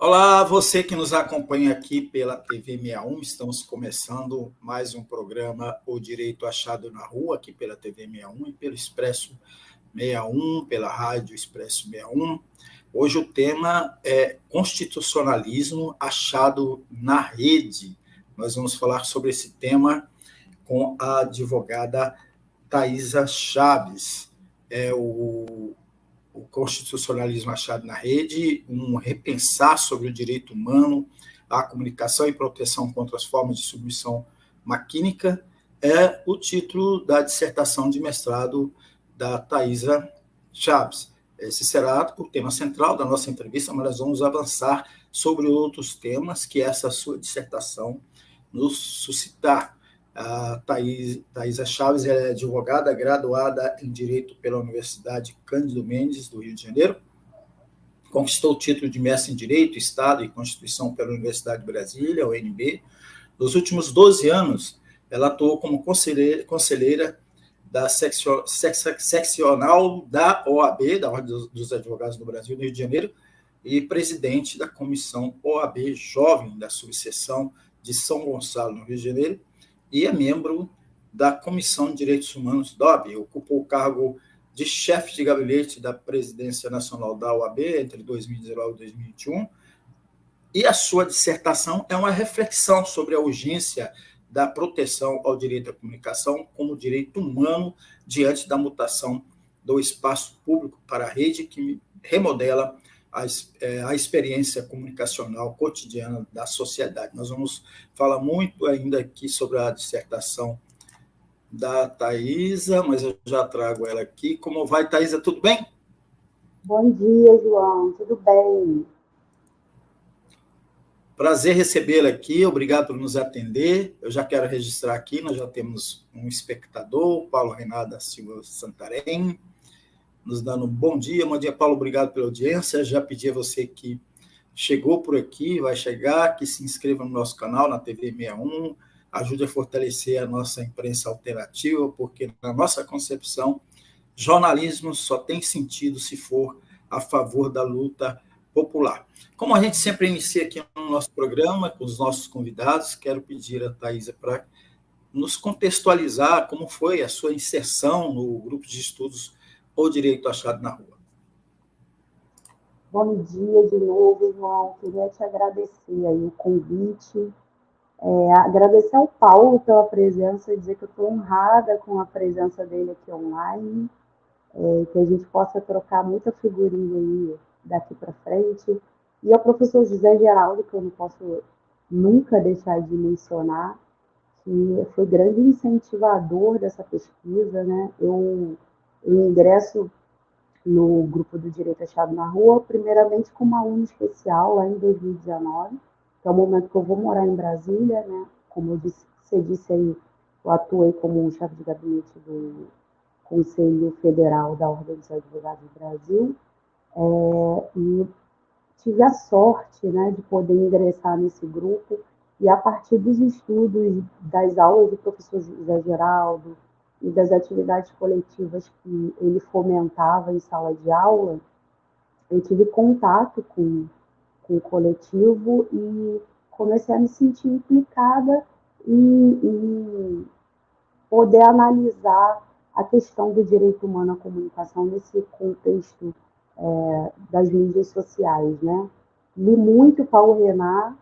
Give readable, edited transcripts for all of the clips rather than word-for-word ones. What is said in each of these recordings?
Olá, você que nos acompanha aqui pela TV 61, estamos começando mais um programa O Direito Achado na Rua, aqui pela TV 61 e pelo Expresso 61, pela Rádio Expresso 61. Hoje o tema é constitucionalismo achado na rede. Nós vamos falar sobre esse tema com a advogada Thaisa Chaves. O constitucionalismo achado na rede, um repensar sobre o direito humano, a comunicação e proteção contra as formas de submissão maquínica, é o título da dissertação de mestrado da Thaisa Chaves. Esse será o tema central da nossa entrevista, mas nós vamos avançar sobre outros temas que essa sua dissertação nos suscitar. A Thaisa Chaves é advogada graduada em Direito pela Universidade Cândido Mendes, do Rio de Janeiro. Conquistou o título de mestre em Direito, Estado e Constituição pela Universidade de Brasília, UNB. Nos últimos 12 anos, ela atuou como conselheira da seccional da OAB, da Ordem dos Advogados do Brasil, do Rio de Janeiro, e presidente da Comissão OAB Jovem, da subseção de São Gonçalo, no Rio de Janeiro, e é membro da Comissão de Direitos Humanos da OAB. Ocupou o cargo de chefe de gabinete da Presidência Nacional da OAB entre 2019 e 2021, e a sua dissertação é uma reflexão sobre a urgência da proteção ao direito à comunicação como direito humano diante da mutação do espaço público para a rede, que remodela a experiência comunicacional cotidiana da sociedade. Nós vamos falar muito ainda aqui sobre a dissertação da Thaisa, mas eu já trago ela aqui. Como vai, Thaisa? Tudo bem? Bom dia, João. Tudo bem? Prazer recebê-la aqui, obrigado por nos atender. Eu já quero registrar aqui, nós já temos um espectador, Paulo Renato da Silva Santarém, nos dando um bom dia. Bom dia, Paulo, obrigado pela audiência. Já pedi a você que chegou por aqui, vai chegar, que se inscreva no nosso canal, na TV 61, ajude a fortalecer a nossa imprensa alternativa, porque na nossa concepção, jornalismo só tem sentido se for a favor da luta popular. Como a gente sempre inicia aqui no nosso programa, com os nossos convidados, quero pedir a Thaisa para nos contextualizar como foi a sua inserção no grupo de estudos O Direito Achado na Rua. Bom dia de novo, João. Queria te agradecer aí o convite, agradecer ao Paulo pela presença e dizer que eu estou honrada com a presença dele aqui online, que a gente possa trocar muita figurinha aí daqui para frente. E ao professor José Geraldo, que eu não posso nunca deixar de mencionar, que foi grande incentivador dessa pesquisa, né? Eu ingresso no grupo do Direito Achado na Rua, primeiramente como aluna especial lá em 2019, que é o momento que eu vou morar em Brasília, né? Como você disse aí, eu atuei como chefe de gabinete do Conselho Federal da Ordem dos Advogados do Brasil, e tive a sorte, né, de poder ingressar nesse grupo, e a partir dos estudos, das aulas do professor José Geraldo e das atividades coletivas que ele fomentava em sala de aula, eu tive contato com o coletivo e comecei a me sentir implicada em poder analisar a questão do direito humano à comunicação nesse contexto das mídias sociais, né? Li muito Paulo Renato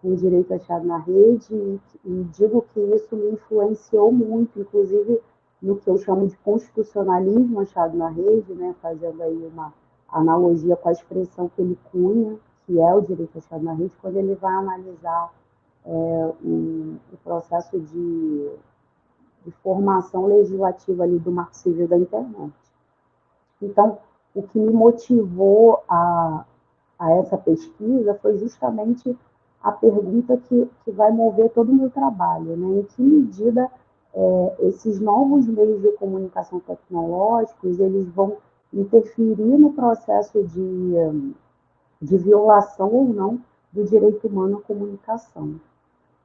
com o Direito Achado na Rede e digo que isso me influenciou muito, inclusive no que eu chamo de constitucionalismo achado na rede, né? Fazendo aí uma analogia com a expressão que ele cunha, que é o direito achado na rede, quando ele vai analisar o processo de formação legislativa ali do Marco Civil da internet. Então, o que me motivou a essa pesquisa foi justamente a pergunta que vai mover todo o meu trabalho, né? Em que medida esses novos meios de comunicação tecnológicos eles vão interferir no processo de violação ou não do direito humano à comunicação.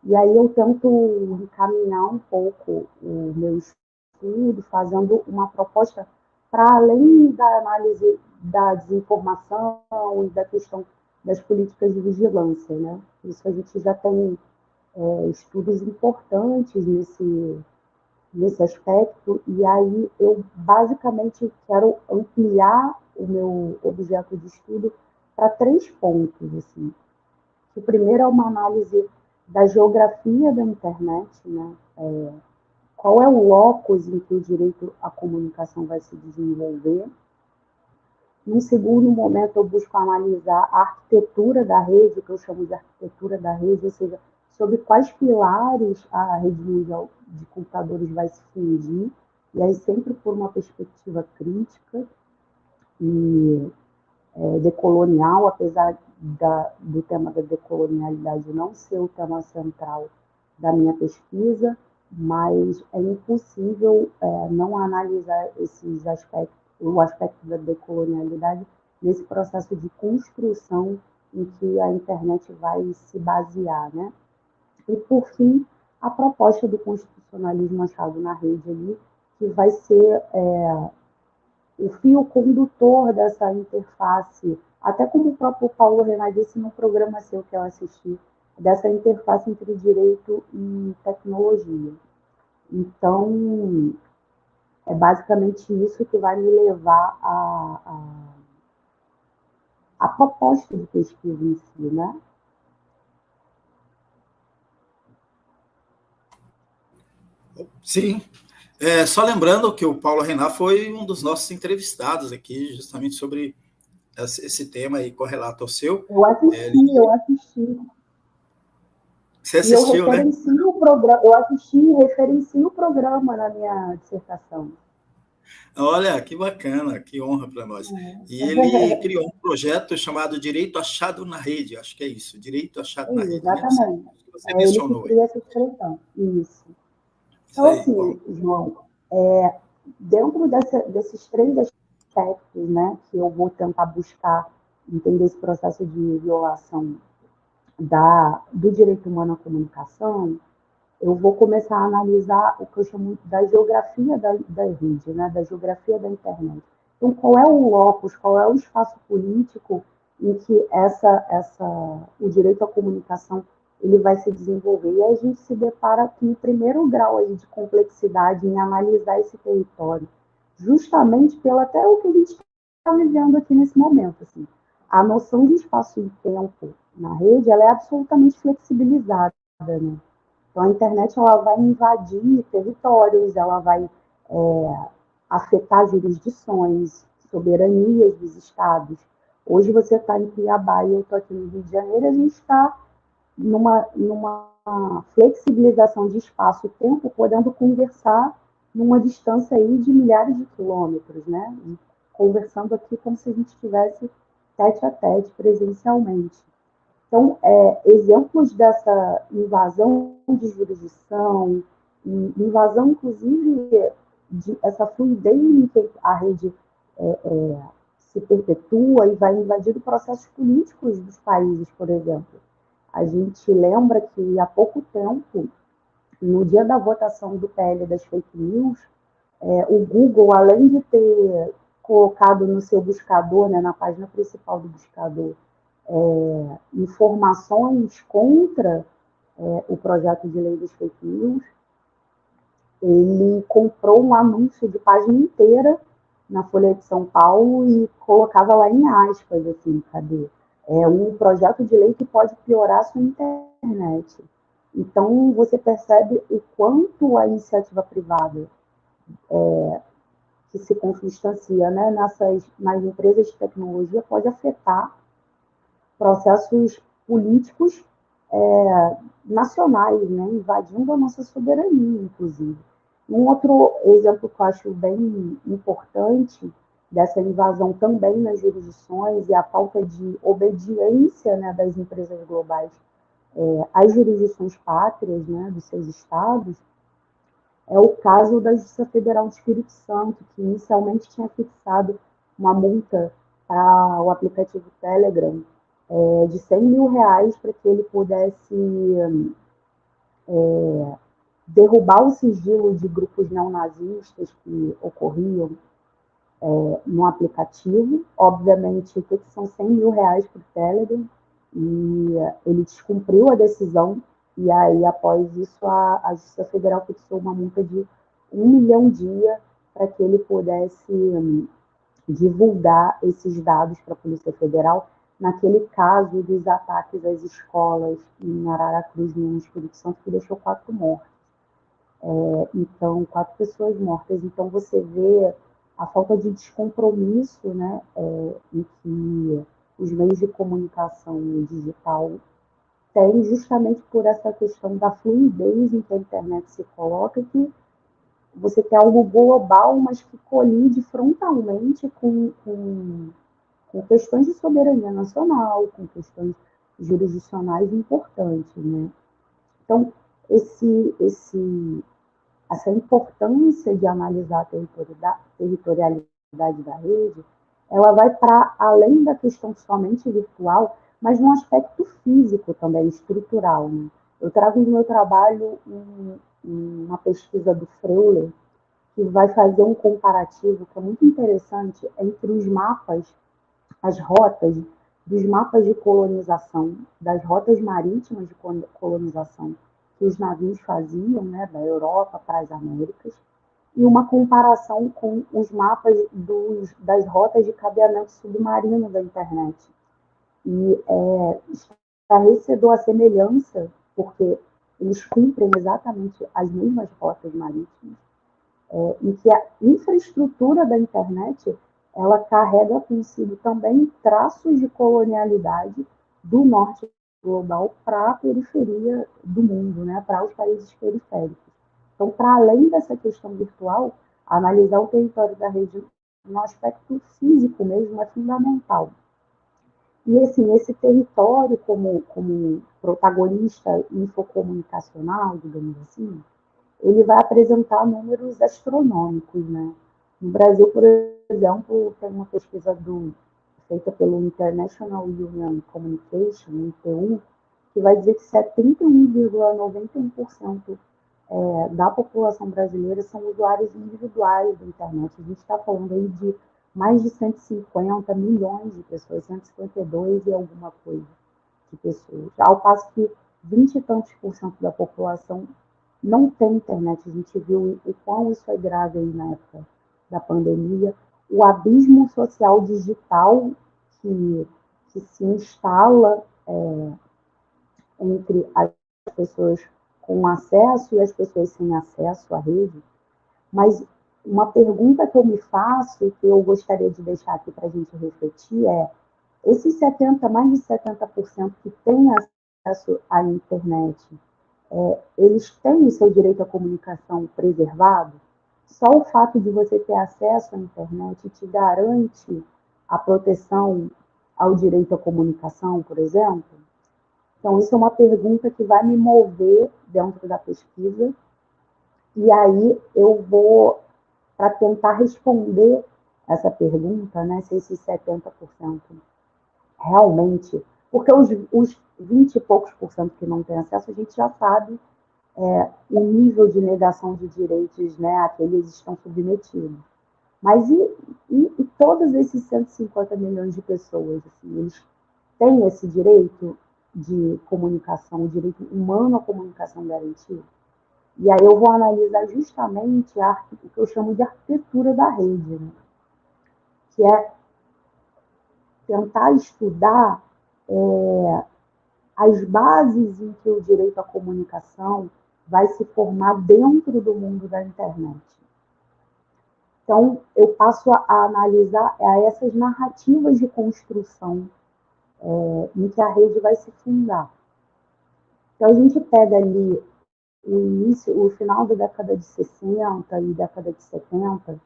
E aí eu tento encaminhar um pouco o meu estudo, fazendo uma proposta para além da análise da desinformação e da questão das políticas de vigilância, né? Isso a gente já tem estudos importantes nesse aspecto, e aí eu basicamente quero ampliar o meu objeto de estudo para 3 pontos, assim. O primeiro é uma análise da geografia da internet, né? Qual é o locus em que o direito à comunicação vai se desenvolver. Num segundo momento, eu busco analisar a arquitetura da rede, o que eu chamo de arquitetura da rede, ou seja, sobre quais pilares a rede mundial de computadores vai se fundir, e aí sempre por uma perspectiva crítica e decolonial, apesar do tema da decolonialidade não ser o tema central da minha pesquisa, mas é impossível não analisar esses aspectos, o aspecto da decolonialidade nesse processo de construção em que a internet vai se basear, né? E, por fim, a proposta do constitucionalismo achado na rede ali, que vai ser o fio condutor dessa interface, até como o próprio Paulo Renan disse no programa seu que eu assisti, dessa interface entre direito e tecnologia. Então, é basicamente isso que vai me levar à proposta de pesquisa em si, né? Sim. Só lembrando que o Paulo Renan foi um dos nossos entrevistados aqui, justamente sobre esse tema aí correlato ao seu. Eu assisti. Você E eu assistiu, né? referencio o programa, eu assisti e referencio o programa na minha dissertação. Olha, que bacana, que honra para nós. E ele criou um projeto chamado Direito Achado na Rede, acho que é isso, Direito Achado na Rede, né? Exatamente. Você É ele que mencionou aí. cria essa expressão. Isso. Isso Então, aí, assim, Paulo. João, dentro desses 3 aspectos, né, que eu vou tentar buscar entender esse processo de violação do direito humano à comunicação, eu vou começar a analisar o que eu chamo da geografia da rede, né, da geografia da internet. Então, qual é o locus, qual é o espaço político em que o direito à comunicação ele vai se desenvolver? E aí a gente se depara com o primeiro grau aí de complexidade em analisar esse território, justamente pelo até o que a gente está vivendo aqui nesse momento. Assim. A noção de espaço e tempo na rede ela é absolutamente flexibilizada, né? Então, a internet ela vai invadir territórios, ela vai afetar jurisdições, soberanias dos estados. Hoje você está em Cuiabá e eu estou aqui no Rio de Janeiro, a gente está numa flexibilização de espaço e tempo, podendo conversar numa distância aí de milhares de quilômetros, né? E conversando aqui como se a gente estivesse tete a tete, presencialmente. Então, exemplos dessa invasão de jurisdição, invasão, inclusive, de essa fluidez em que a rede se perpetua e vai invadindo processos políticos dos países, por exemplo. A gente lembra que há pouco tempo, no dia da votação do PL das fake news, o Google, além de ter colocado no seu buscador, né, na página principal do buscador, informações contra o projeto de lei das fake news, ele comprou um anúncio de página inteira na Folha de São Paulo e colocava lá em aspas, assim, cadê? É um projeto de lei que pode piorar a sua internet. Então, você percebe o quanto a iniciativa privada que se consubstancia, né, nas empresas de tecnologia pode afetar processos políticos nacionais, né, invadindo a nossa soberania, inclusive. Um outro exemplo que eu acho bem importante dessa invasão também nas jurisdições e a falta de obediência, né, das empresas globais às jurisdições pátrias, né, dos seus estados, é o caso da Justiça Federal do Espírito Santo, que inicialmente tinha fixado uma multa para o aplicativo Telegram de R$ 100 mil para que ele pudesse derrubar o sigilo de grupos neonazistas que ocorriam no aplicativo. Obviamente, o que são R$ 100 mil para o Telegram? E ele descumpriu a decisão, e aí, após isso, a Justiça Federal fixou uma multa de 1 milhão dia para que ele pudesse divulgar esses dados para a Polícia Federal naquele caso dos ataques às escolas em Araracruz, no Espírito Santo, que deixou 4 mortos. Então, 4 pessoas mortas. Então, você vê a falta de descompromisso, né, em que os meios de comunicação digital têm, justamente por essa questão da fluidez em que a internet se coloca, que você tem algo global, mas que colide frontalmente com questões de soberania nacional, com questões jurisdicionais importantes, né? Então, essa importância de analisar a territorialidade da rede, ela vai para além da questão somente virtual, mas no aspecto físico também, estrutural, né? Eu trago no meu trabalho uma pesquisa do Freuler, que vai fazer um comparativo que é muito interessante entre os mapas, as rotas dos mapas de colonização, das rotas marítimas de colonização que os navios faziam, né, da Europa para as Américas, e uma comparação com os mapas das rotas de cabeamento submarino da internet. E estarrecedor a semelhança, porque eles cumprem exatamente as mesmas rotas marítimas, e que a infraestrutura da internet ela carrega consigo também traços de colonialidade do norte global para a periferia do mundo, né, para os países periféricos. Então, para além dessa questão virtual, analisar o território da rede no aspecto físico mesmo é fundamental. E assim, esse território como protagonista infocomunicacional, digamos assim, ele vai apresentar números astronômicos, né? No Brasil, por exemplo, tem uma pesquisa feita pelo International Union Communication, ITU, que vai dizer que 71,91% da população brasileira são usuários individuais da internet. A gente está falando aí de mais de 150 milhões de pessoas, 152 e alguma coisa de pessoas. Ao passo que 20 e tantos por cento da população não tem internet. A gente viu o quão isso é grave aí na época da pandemia. O abismo social digital que se instala entre as pessoas com acesso e as pessoas sem acesso à rede. Mas uma pergunta que eu me faço e que eu gostaria de deixar aqui para a gente refletir é: esses mais de 70% que têm acesso à internet, eles têm o seu direito à comunicação preservado? Só o fato de você ter acesso à internet te garante a proteção ao direito à comunicação, por exemplo? Então, isso é uma pergunta que vai me mover dentro da pesquisa, e aí eu vou, para tentar responder essa pergunta, né, se esses 70% realmente, porque os 20 e poucos por cento que não têm acesso, a gente já sabe o nível de negação de direitos, né, a que eles estão submetidos. Mas e todos esses 150 milhões de pessoas, assim, eles têm esse direito de comunicação, o direito humano à comunicação garantido? E aí eu vou analisar justamente o que eu chamo de arquitetura da rede, né? Que é tentar estudar as bases em que o direito à comunicação vai se formar dentro do mundo da internet. Então, eu passo a analisar essas narrativas de construção em que a rede vai se fundar. Então, a gente pega ali o final da década de 60 e década de 70,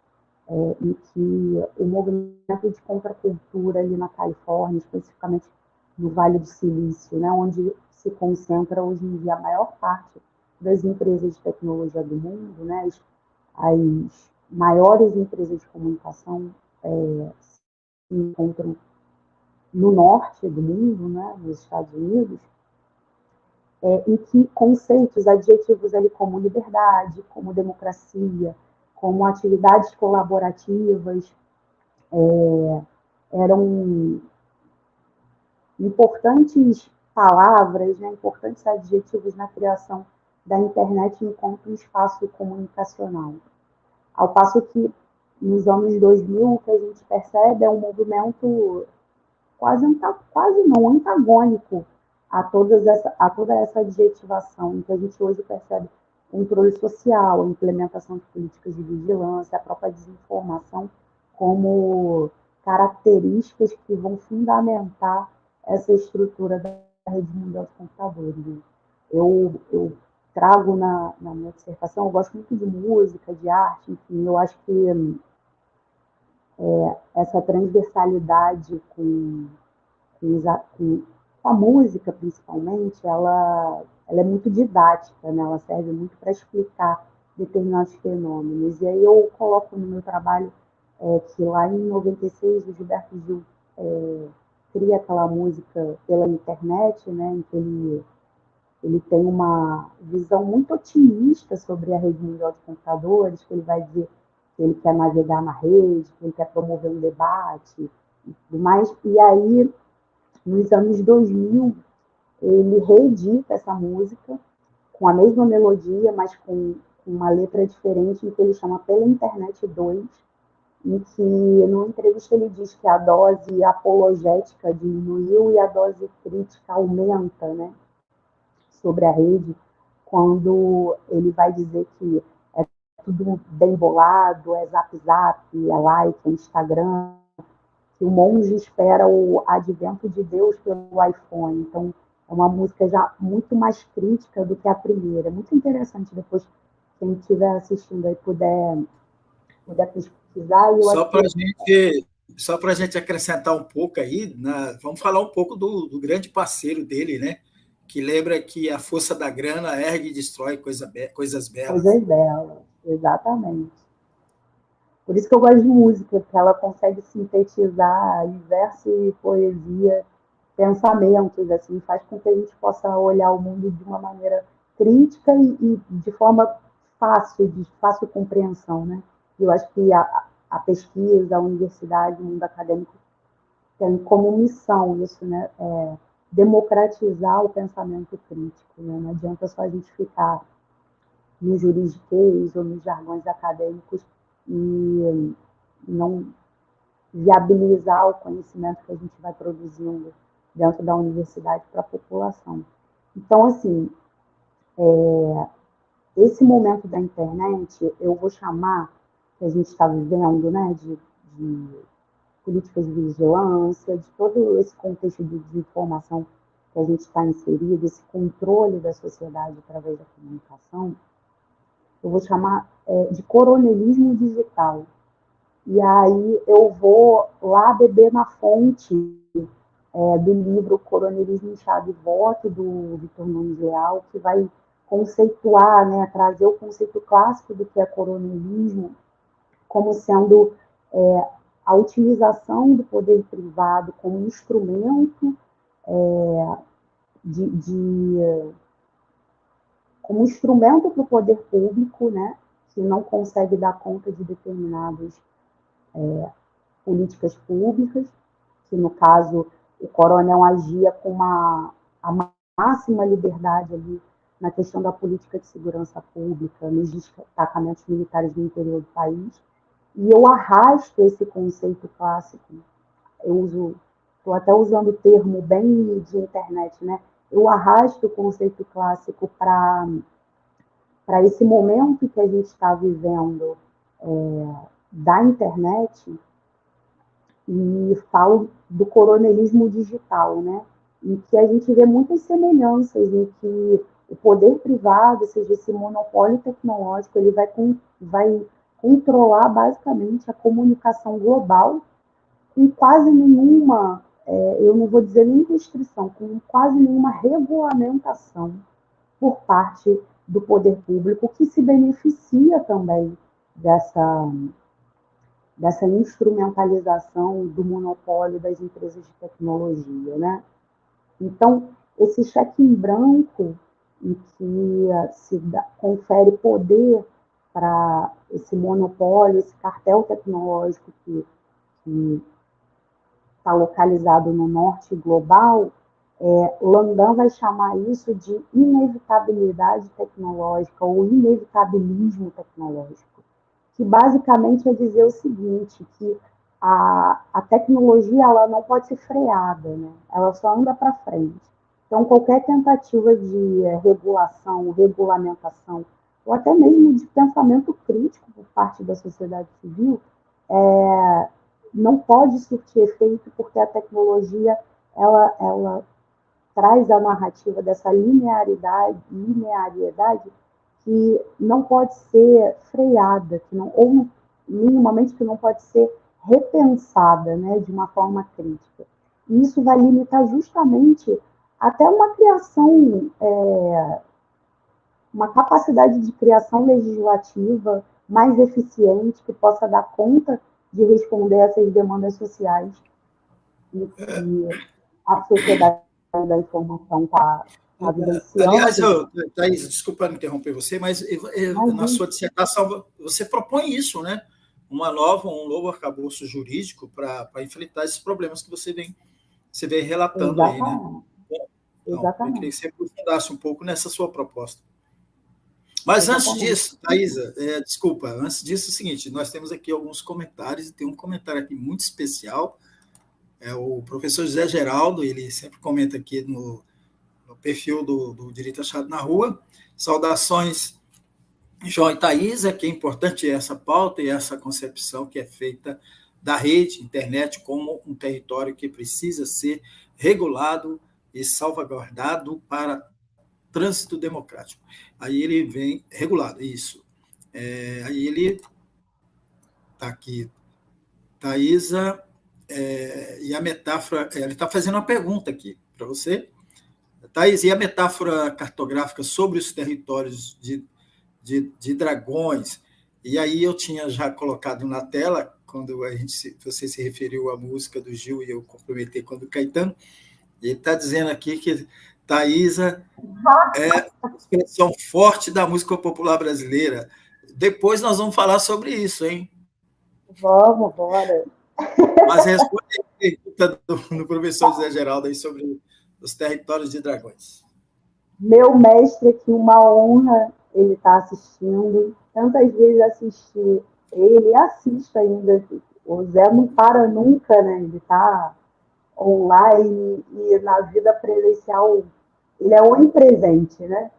em que o movimento de contracultura ali na Califórnia, especificamente no Vale do Silício, né, onde se concentra hoje em dia a maior parte das empresas de tecnologia do mundo, né, as maiores empresas de comunicação se encontram no norte do mundo, né, nos Estados Unidos, em que conceitos, adjetivos ali como liberdade, como democracia, como atividades colaborativas, eram importantes palavras, né, importantes adjetivos na criação da internet enquanto um espaço comunicacional. Ao passo que, nos anos 2000, o que a gente percebe é um movimento quase não antagônico a toda essa adjetivação, em que a gente hoje percebe controle social, a implementação de políticas de vigilância, a própria desinformação como características que vão fundamentar essa estrutura da rede mundial de computadores. Eu trago na minha dissertação, eu gosto muito de música, de arte, enfim, eu acho que essa transversalidade com a música, principalmente, ela é muito didática, né? Ela serve muito para explicar determinados fenômenos. E aí eu coloco no meu trabalho que lá em 96 o Gilberto Gil cria aquela música pela internet, né? Em que ele tem uma visão muito otimista sobre a rede mundial de computadores, que ele vai dizer que ele quer navegar na rede, que ele quer promover um debate e tudo mais. E aí, nos anos 2000, ele reedita essa música com a mesma melodia, mas com uma letra diferente, em que ele chama Pela Internet 2, em que, numa entrevista, ele diz que a dose apologética diminuiu e a dose crítica aumenta, né, sobre a rede, quando ele vai dizer que é tudo bem bolado, é zap zap, é like, é Instagram, que o monge espera o advento de Deus pelo iPhone. Então, é uma música já muito mais crítica do que a primeira. É muito interessante, depois, quem estiver assistindo aí puder pesquisar. Só para a gente acrescentar um pouco aí, vamos falar um pouco do grande parceiro dele, né? Que lembra que a força da grana ergue e destrói coisas belas. Coisas belas, exatamente. Por isso que eu gosto de música, porque ela consegue sintetizar verso e poesia, pensamentos, assim, faz com que a gente possa olhar o mundo de uma maneira crítica e de forma fácil, de fácil compreensão, né? E eu acho que a pesquisa, a universidade, o mundo acadêmico tem como missão isso, né? Democratizar o pensamento crítico, né? Não adianta só a gente ficar no juridiquês ou nos jargões acadêmicos e não viabilizar o conhecimento que a gente vai produzindo dentro da universidade para a população. Então, assim, esse momento da internet, eu vou chamar, que a gente está vivendo, né, de políticas de vigilância, de todo esse contexto de desinformação que a gente está inserido, esse controle da sociedade através da comunicação, eu vou chamar de coronelismo digital. E aí eu vou lá beber na fonte do livro Coronelismo, Chave e Voto, do Vitor Nunes Leal, que vai conceituar, né, trazer o conceito clássico do que é coronelismo como sendo a utilização do poder privado como instrumento como instrumento para o poder público, né, que não consegue dar conta de determinadas políticas públicas, que no caso o coronel agia com a máxima liberdade ali na questão da política de segurança pública, nos destacamentos militares do interior do país, e eu arrasto esse conceito clássico, estou até usando o termo bem de internet, né? Eu arrasto o conceito clássico para esse momento que a gente está vivendo da internet, e falo do coronelismo digital, né? Em que a gente vê muitas semelhanças em que o poder privado, ou seja, esse monopólio tecnológico, ele vai controlar basicamente a comunicação global com quase nenhuma, eu não vou dizer nem restrição, com quase nenhuma regulamentação por parte do poder público, que se beneficia também dessa instrumentalização do monopólio das empresas de tecnologia, né? Então, esse cheque em branco, em que confere poder para esse monopólio, esse cartel tecnológico que está localizado no norte global, Landan vai chamar isso de inevitabilidade tecnológica ou inevitabilismo tecnológico, que basicamente é dizer o seguinte, que a tecnologia ela não pode ser freada, né? Ela só anda para frente. Então, qualquer tentativa de regulação, regulamentação, ou até mesmo de pensamento crítico por parte da sociedade civil, não pode surtir efeito porque a tecnologia ela traz a narrativa dessa linearidade que não pode ser freada, que não, ou minimamente que não pode ser repensada, né, de uma forma crítica. E isso vai limitar justamente até uma criação, uma capacidade de criação legislativa mais eficiente, que possa dar conta de responder a essas demandas sociais e a sociedade da informação está Aliás, vivenciando. Thaís, desculpa interromper você, mas na sua dissertação você propõe isso, né? Um novo arcabouço jurídico para enfrentar esses problemas que você vem relatando aí, né? Então, eu queria que você aprofundasse um pouco nessa sua proposta. Mas antes disso, Thaisa, desculpa, antes disso é o seguinte, nós temos aqui alguns comentários, e tem um comentário aqui muito especial, o professor José Geraldo, ele sempre comenta aqui no perfil do Direito Achado na Rua. Saudações, João e Thaisa, que é importante essa pauta e essa concepção que é feita da rede, internet, como um território que precisa ser regulado e salvaguardado para trânsito democrático. Aí ele vem regulado, isso. Aí ele está aqui, Thaisa, e a metáfora, ele está fazendo uma pergunta aqui para você. Thaís, e a metáfora cartográfica sobre os territórios de dragões? E aí eu tinha já colocado na tela, quando você se referiu à música do Gil e eu complementei com a do Caetano, e ele está dizendo aqui que Thaisa é uma expressão forte da música popular brasileira. Depois nós vamos falar sobre isso, hein? Vamos, bora. Mas responde a pergunta do professor José Geraldo aí sobre os territórios de dragões. Meu mestre aqui, uma honra ele estar assistindo. Tantas vezes assisti ele, assiste ainda. O Zé não para nunca, né? Ele está online e na vida presencial ele é onipresente, né?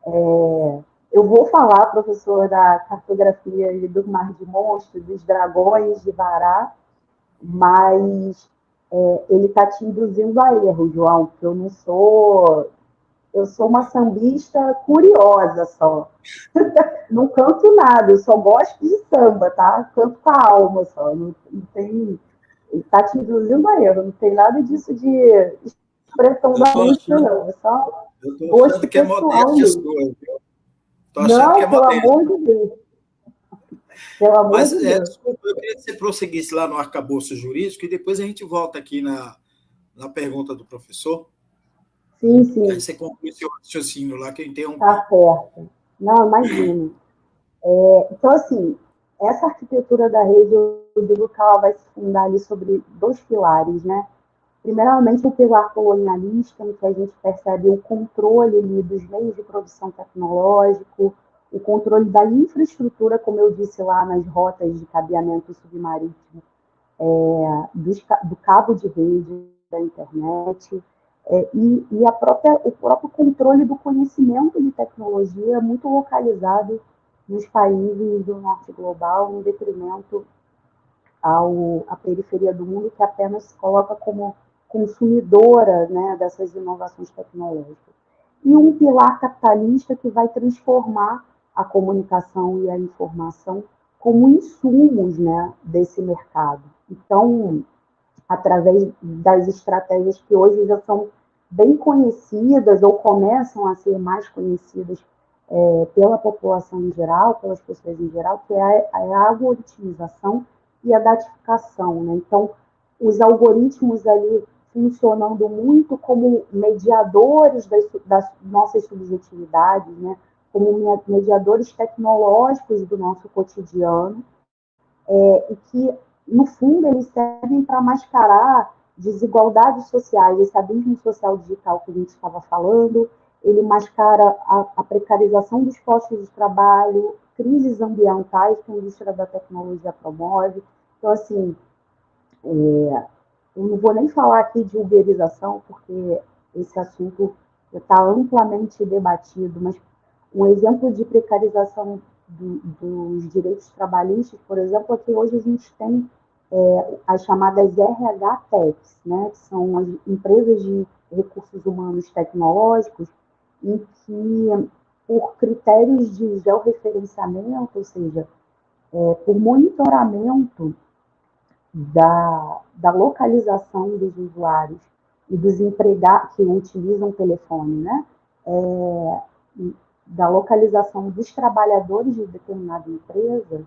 Eu vou falar, professor, da cartografia do Mar de Monstros, dos dragões de Vará, mas ele está te induzindo a erro, João, porque eu sou uma sambista curiosa só. Não canto nada, eu só gosto de samba, tá? Canto com a alma só. Não tem. Ele está te induzindo a erro, não tem nada disso de expressão da música, não. É só gosto que é pessoal modéstia mesmo. Estou achando que é Pelo modéstia. amor de Deus. Pelo amor Mas, de Deus. desculpa, eu queria que você prosseguisse lá no arcabouço jurídico e depois a gente volta aqui na pergunta do professor. Sim, sim. Aí você conclui seu raciocínio lá, que eu interrompi. Tá certo. Não, imagina. Então, assim, essa arquitetura da rede, eu digo que ela vai se fundar ali sobre dois pilares, né? Primeiramente, o pilar colonialista, em que a gente percebe o controle ali dos meios de produção tecnológico, o controle da infraestrutura, como eu disse lá nas rotas de cabeamento submarítimo, do cabo de rede, da internet, e o próprio controle do conhecimento de tecnologia muito localizado nos países do norte global, em detrimento à periferia do mundo, que apenas se coloca como consumidora, né, dessas inovações tecnológicas. E um pilar capitalista que vai transformar a comunicação e a informação como insumos, né, desse mercado. Então, através das estratégias que hoje já são bem conhecidas ou começam a ser mais conhecidas pela população em geral, pelas pessoas em geral, que é a algoritmização e a datificação, né? Então, os algoritmos ali funcionando muito como mediadores das nossas subjetividades, né? Como mediadores tecnológicos do nosso cotidiano, e que, no fundo, eles servem para mascarar desigualdades sociais, esse abismo social digital que a gente estava falando, ele mascara a precarização dos postos de trabalho, crises ambientais que a indústria da tecnologia promove. Então, assim, eu não vou nem falar aqui de uberização, porque esse assunto está amplamente debatido, mas um exemplo de precarização dos direitos trabalhistas, por exemplo, é que hoje a gente tem as chamadas RH Techs, né, que são as empresas de recursos humanos tecnológicos, em que, por critérios de georreferenciamento, ou seja, por monitoramento da localização dos usuários e dos empregados que utilizam o telefone, né? Da localização dos trabalhadores de determinada empresa,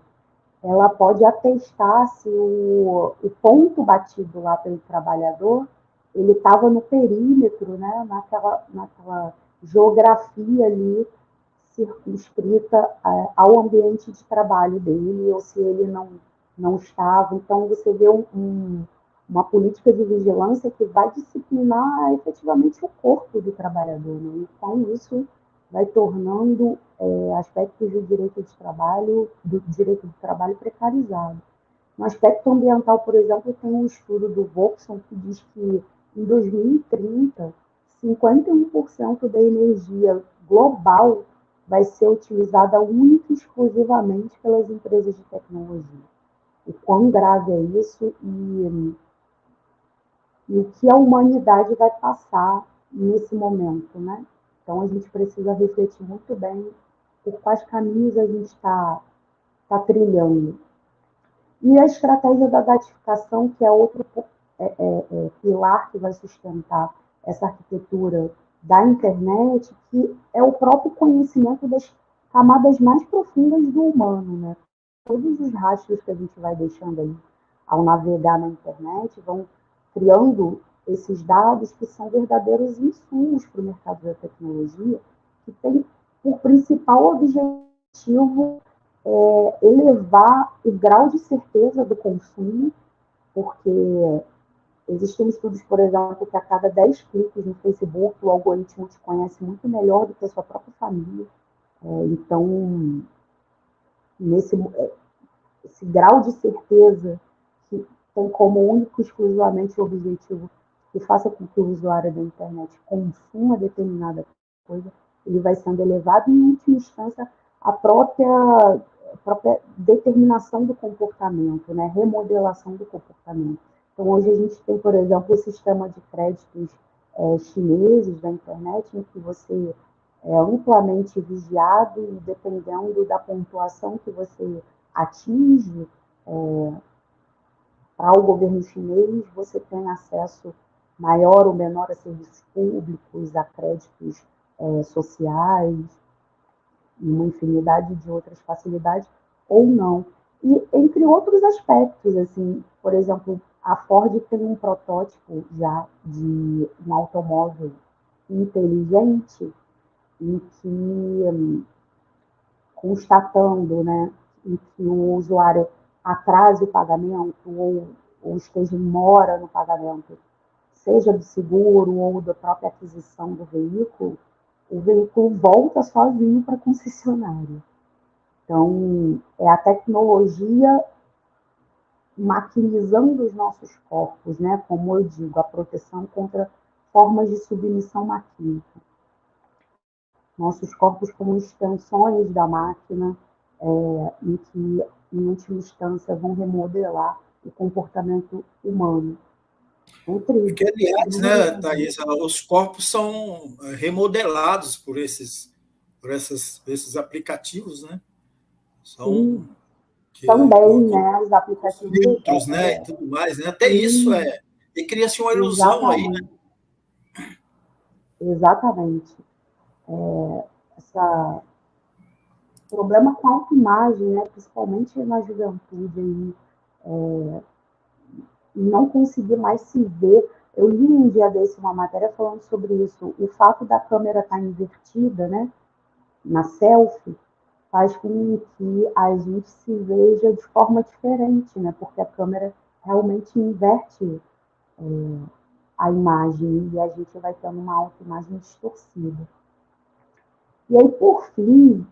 ela pode atestar se o ponto batido lá pelo trabalhador ele estava no perímetro, né? naquela geografia ali circunscrita ao ambiente de trabalho dele, ou se ele não estava. Então, você vê uma política de vigilância que vai disciplinar efetivamente o corpo do trabalhador. Né? Então, isso vai tornando aspectos do direito do trabalho precarizado. No aspecto ambiental, por exemplo, tem um estudo do Volkswagen que diz que em 2030, 51% da energia global vai ser utilizada única e exclusivamente pelas empresas de tecnologia. O quão grave é isso e o que a humanidade vai passar nesse momento, né? Então, a gente precisa refletir muito bem por quais caminhos a gente está trilhando. E a estratégia da datificação, que é outro pilar que vai sustentar essa arquitetura da internet, que é o próprio conhecimento das camadas mais profundas do humano, né? Todos os rastros que a gente vai deixando ali ao navegar na internet vão criando esses dados que são verdadeiros insumos para o mercado da tecnologia, que tem por principal objetivo elevar o grau de certeza do consumo, porque existem estudos, por exemplo, que a cada 10 cliques no Facebook, o algoritmo te conhece muito melhor do que a sua própria família. Então, esse grau de certeza que tem como único e exclusivamente o objetivo que faça com que o usuário da internet consuma determinada coisa, ele vai sendo elevado e, em última instância, a própria determinação do comportamento, né? Remodelação do comportamento. Então, hoje a gente tem, por exemplo, o sistema de créditos chineses da internet, em que você é amplamente vigiado e, dependendo da pontuação que você atinge para o governo chinês, você tem acesso maior ou menor a serviços públicos, a créditos sociais, e uma infinidade de outras facilidades, ou não. E entre outros aspectos, assim, por exemplo, a Ford tem um protótipo já de um automóvel inteligente em que, constatando, né, em que o usuário atrase o pagamento ou esteja em mora no pagamento, seja do seguro ou da própria aquisição do veículo, o veículo volta sozinho para a concessionária. Então, é a tecnologia maquinizando os nossos corpos, né? Como eu digo, a proteção contra formas de submissão maquínica. Nossos corpos como extensões da máquina, em que, em última instância, vão remodelar o comportamento humano. Porque, aliás, né, Thaís, os corpos são remodelados por esses aplicativos, né? Sim, também, né, os com aplicativos. filtros, né, e tudo mais, né? Até isso e cria-se uma ilusão aí, né? Exatamente. Essa problema com a autoimagem, né, principalmente na juventude, aí, não conseguir mais se ver. Eu li um dia desse uma matéria falando sobre isso. O fato da câmera estar invertida, né, na selfie, faz com que a gente se veja de forma diferente, né, porque a câmera realmente inverte a imagem e a gente vai tendo uma autoimagem distorcida. E aí, por fim,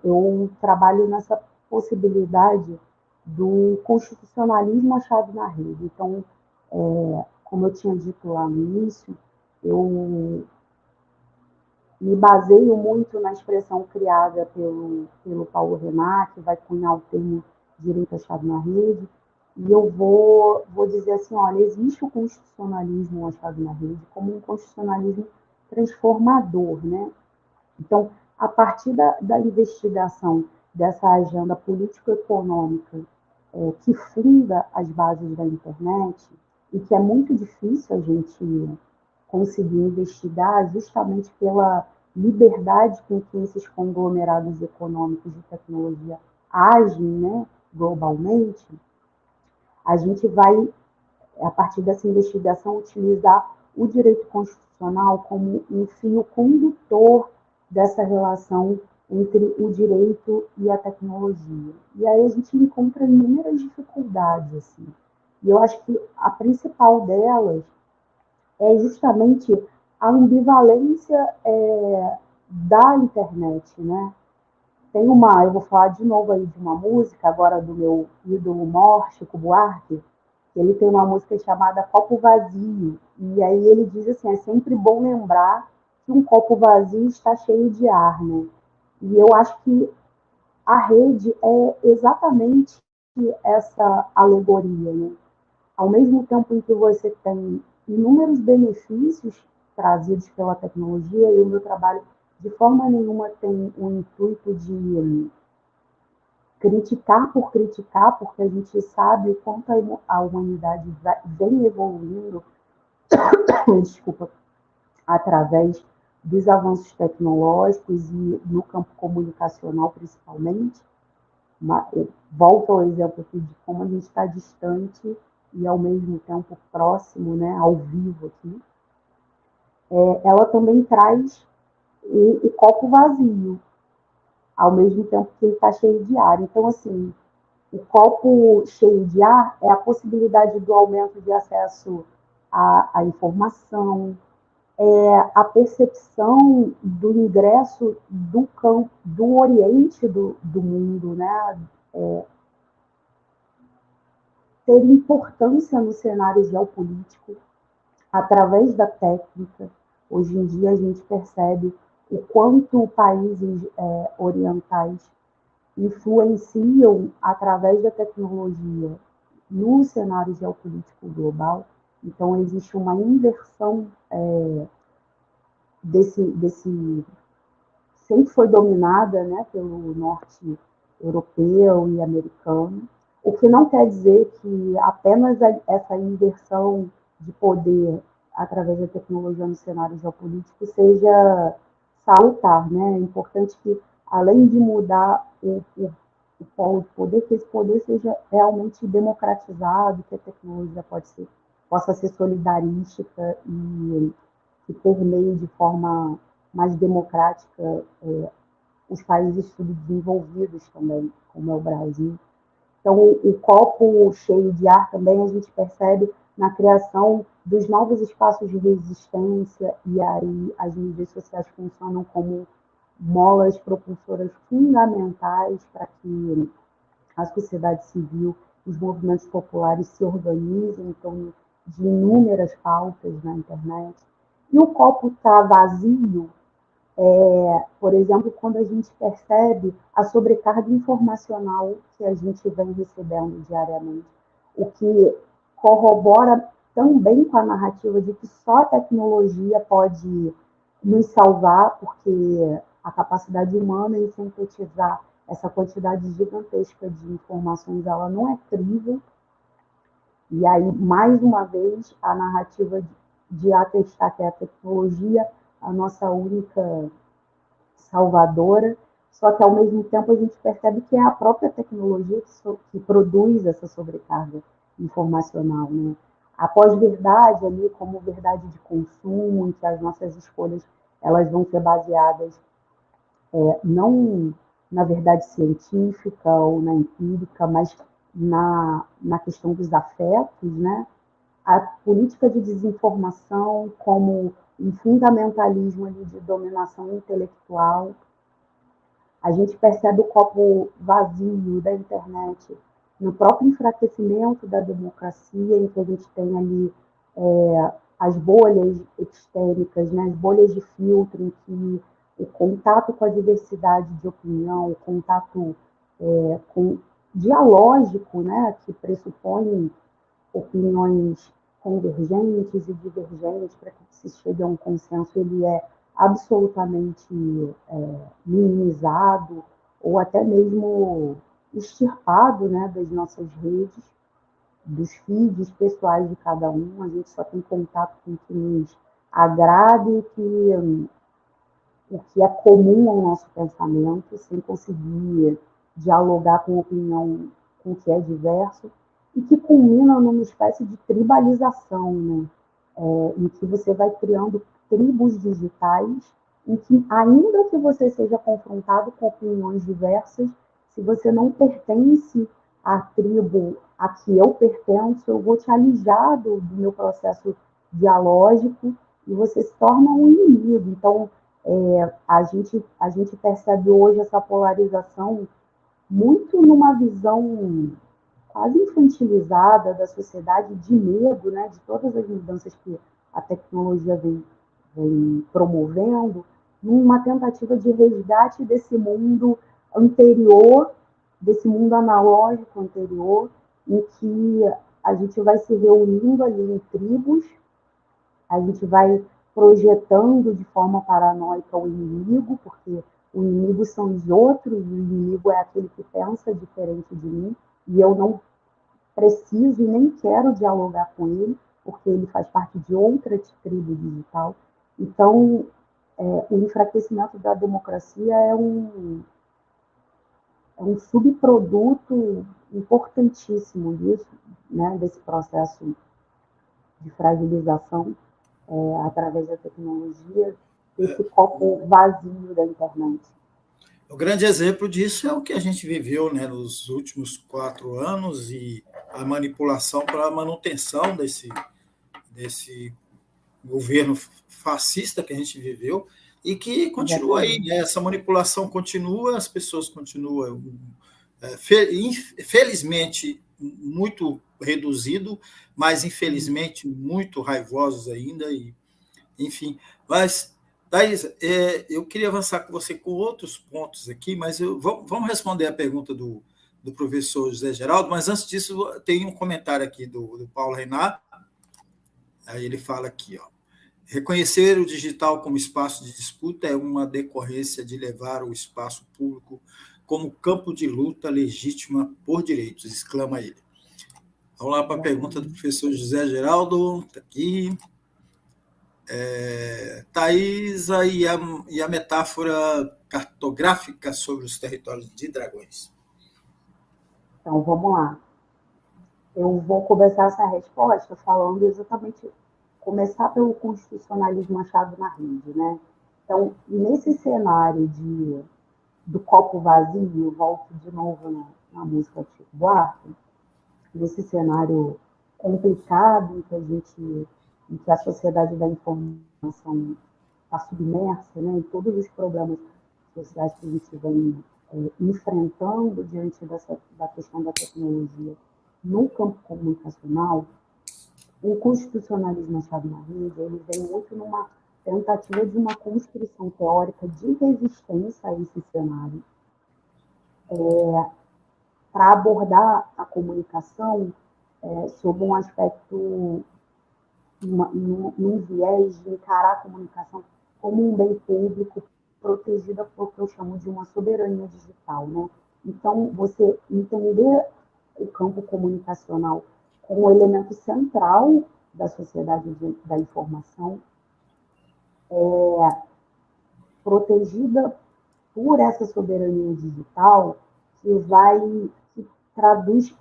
eu trabalho nessa possibilidade do constitucionalismo achado na rede. Então, como eu tinha dito lá no início, eu me baseio muito na expressão criada pelo Paulo Renar, que vai cunhar o termo direito achado na rede, e eu vou dizer assim, olha, existe o constitucionalismo achado na rede como um constitucionalismo transformador, né? Então, a partir da investigação dessa agenda político-econômica que funda as bases da internet, e que é muito difícil a gente conseguir investigar justamente pela liberdade com que esses conglomerados econômicos de tecnologia agem, né, globalmente, a gente vai, a partir dessa investigação, utilizar o direito constitucional como um fio condutor dessa relação entre o direito e a tecnologia. E aí a gente encontra inúmeras dificuldades, assim. E eu acho que a principal delas é justamente a ambivalência da internet, né? Eu vou falar de novo aí de uma música, agora do meu ídolo mor, Chico Buarque. Ele tem uma música chamada Copo Vazio, e aí ele diz assim, é sempre bom lembrar que um copo vazio está cheio de ar, né? E eu acho que a rede é exatamente essa alegoria, né? Ao mesmo tempo em que você tem inúmeros benefícios trazidos pela tecnologia, e o meu trabalho de forma nenhuma tem o intuito de criticar por criticar, porque a gente sabe o quanto a humanidade vem evoluindo, desculpa, através dos avanços tecnológicos e no campo comunicacional principalmente. Volto ao exemplo aqui de como a gente está distante e ao mesmo tempo próximo, né, ao vivo aqui. Ela também traz o copo vazio, ao mesmo tempo que ele está cheio de ar. Então, assim, o copo cheio de ar é a possibilidade do aumento de acesso à informação, a percepção do ingresso do campo, do oriente do mundo, né? Ter importância no cenário geopolítico através da técnica. Hoje em dia a gente percebe o quanto países orientais influenciam através da tecnologia no cenário geopolítico global. Então existe uma inversão desse sempre foi dominada, né, pelo norte europeu e americano, o que não quer dizer que apenas essa inversão de poder através da tecnologia no cenário geopolítico seja salutar, né? É importante que, além de mudar o polo de poder, que esse poder seja realmente democratizado, que a tecnologia possa ser solidarística e que permeie de forma mais democrática os países subdesenvolvidos também, como é o Brasil. Então, o copo cheio de ar também a gente percebe na criação dos novos espaços de resistência, e aí as mídias sociais funcionam como molas propulsoras fundamentais para que a sociedade civil, os movimentos populares se organizem em torno de inúmeras pautas na internet. E o copo está vazio, por exemplo, quando a gente percebe a sobrecarga informacional que a gente vem recebendo diariamente, o que corrobora também com a narrativa de que só a tecnologia pode nos salvar, porque a capacidade humana em sintetizar essa quantidade gigantesca de informações, ela não é crível. E aí, mais uma vez, a narrativa de atestar que é a tecnologia a nossa única salvadora, só que ao mesmo tempo a gente percebe que é a própria tecnologia que produz essa sobrecarga informacional, né? A pós-verdade ali como verdade de consumo, em que as nossas escolhas elas vão ser baseadas não na verdade científica ou na empírica, mas na questão dos afetos, né? a política de desinformação como um fundamentalismo ali de dominação intelectual. A gente percebe o copo vazio da internet no próprio enfraquecimento da democracia, em que a gente tem ali as bolhas epistêmicas, né, as bolhas de filtro, em que o contato com a diversidade de opinião, o contato dialógico, né, que pressupõe opiniões convergentes e divergentes para que se chegue a um consenso, ele é absolutamente minimizado ou até mesmo extirpado, né, das nossas redes, dos feeds pessoais de cada um. A gente só tem contato com o que nos agrade e o que é comum ao nosso pensamento, sem conseguir dialogar com opinião com o que é diverso, e que culmina numa espécie de tribalização, né? Em que você vai criando tribos digitais, em que, ainda que você seja confrontado com opiniões diversas, se você não pertence à tribo a que eu pertenço, eu vou te alijar do meu processo dialógico e você se torna um inimigo. Então, a gente percebe hoje essa polarização muito numa visão quase infantilizada da sociedade, de medo, né, de todas as mudanças que a tecnologia vem promovendo, numa tentativa de resgate desse mundo anterior, desse mundo analógico anterior, em que a gente vai se reunindo ali em tribos, a gente vai projetando de forma paranoica o inimigo, porque o inimigo são os outros, e o inimigo é aquele que pensa diferente de mim, e eu não preciso e nem quero dialogar com ele, porque ele faz parte de outra tribo digital. Então, o enfraquecimento da democracia é um subproduto importantíssimo disso, né, desse processo de fragilização através da tecnologia, esse copo vazio da internet. O grande exemplo disso é o que a gente viveu, né, nos últimos 4 anos, e a manipulação para a manutenção desse governo fascista que a gente viveu e que continua aí, né? Essa manipulação continua, as pessoas continuam, felizmente, muito reduzido, mas infelizmente muito raivosos ainda, e, enfim. Mas, Thaís, eu queria avançar com você com outros pontos aqui, mas vamos responder a pergunta do professor José Geraldo, mas antes disso, tem um comentário aqui do Paulo Renato. Aí ele fala aqui, ó: reconhecer o digital como espaço de disputa é uma decorrência de levar o espaço público como campo de luta legítima por direitos, exclama ele. Vamos lá para a pergunta do professor José Geraldo, está aqui. Taísa e a metáfora cartográfica sobre os territórios de Dragões. Então, vamos lá. Eu vou começar essa resposta falando exatamente, começar pelo constitucionalismo achado na rede, né? Então, nesse cenário do copo vazio, volto de novo na música de Chico Buarque, nesse cenário complicado em que a sociedade da informação está submersa, né, e todos os problemas sociais que a gente vem enfrentando diante da questão da tecnologia no campo comunicacional, o constitucionalismo achado na rede, ele vem muito numa tentativa de uma construção teórica de resistência a esse cenário, para abordar a comunicação sob um aspecto, num viés de encarar a comunicação como um bem público protegida por o que eu chamo de uma soberania digital, né? Então, você entender o campo comunicacional como um elemento central da sociedade da informação, protegida por essa soberania digital, que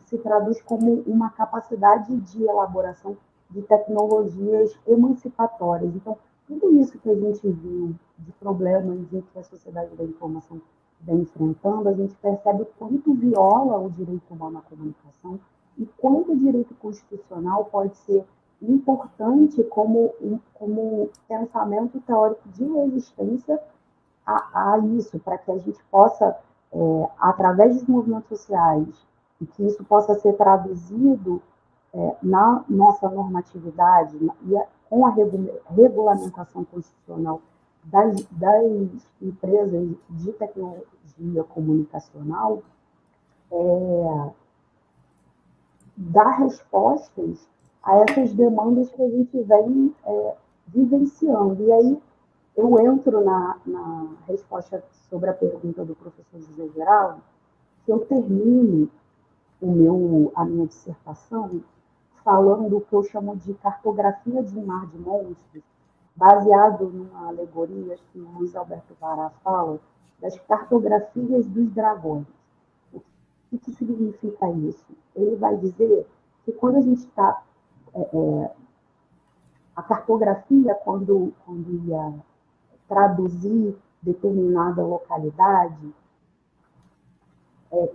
se traduz como uma capacidade de elaboração de tecnologias emancipatórias. Então, tudo isso que a gente viu de problemas em que a sociedade da informação vem enfrentando, a gente percebe o quanto viola o direito humano à comunicação e quanto o direito constitucional pode ser importante como pensamento teórico de resistência a isso, para que a gente possa, através dos movimentos sociais, e que isso possa ser traduzido na nossa normatividade e com a regulamentação constitucional das empresas de tecnologia comunicacional, dar respostas a essas demandas que a gente vem vivenciando. E aí eu entro na resposta sobre a pergunta do professor José Geraldo, que eu termino a minha dissertação falando o que eu chamo de cartografia de um mar de monstros, baseado numa alegoria que o Luiz Alberto Vará fala, das cartografias dos dragões. O que significa isso? Ele vai dizer que quando a gente está... a cartografia, quando ia traduzir determinada localidade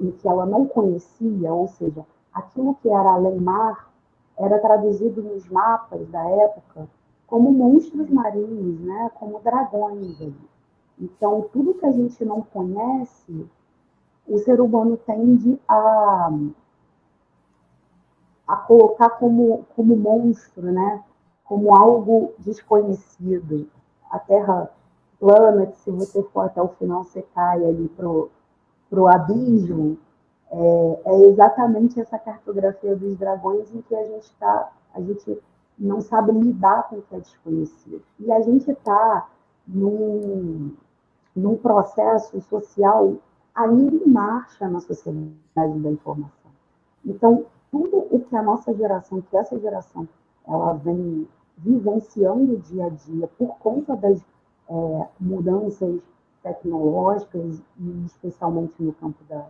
em que ela não conhecia, ou seja, aquilo que era além-mar era traduzido nos mapas da época como monstros marinhos, né? Como dragões. Então, tudo que a gente não conhece, o ser humano tende a colocar como monstro, né? Como algo desconhecido. A Terra plana, que se você for até o final, você cai ali para o abismo, é exatamente essa cartografia dos dragões em que a gente não sabe lidar com o que é desconhecido. E a gente está num processo social ainda em marcha na sociedade da informação. Então, tudo o que a nossa geração, que essa geração, ela vem vivenciando dia a dia por conta das mudanças tecnológicas, e especialmente no campo da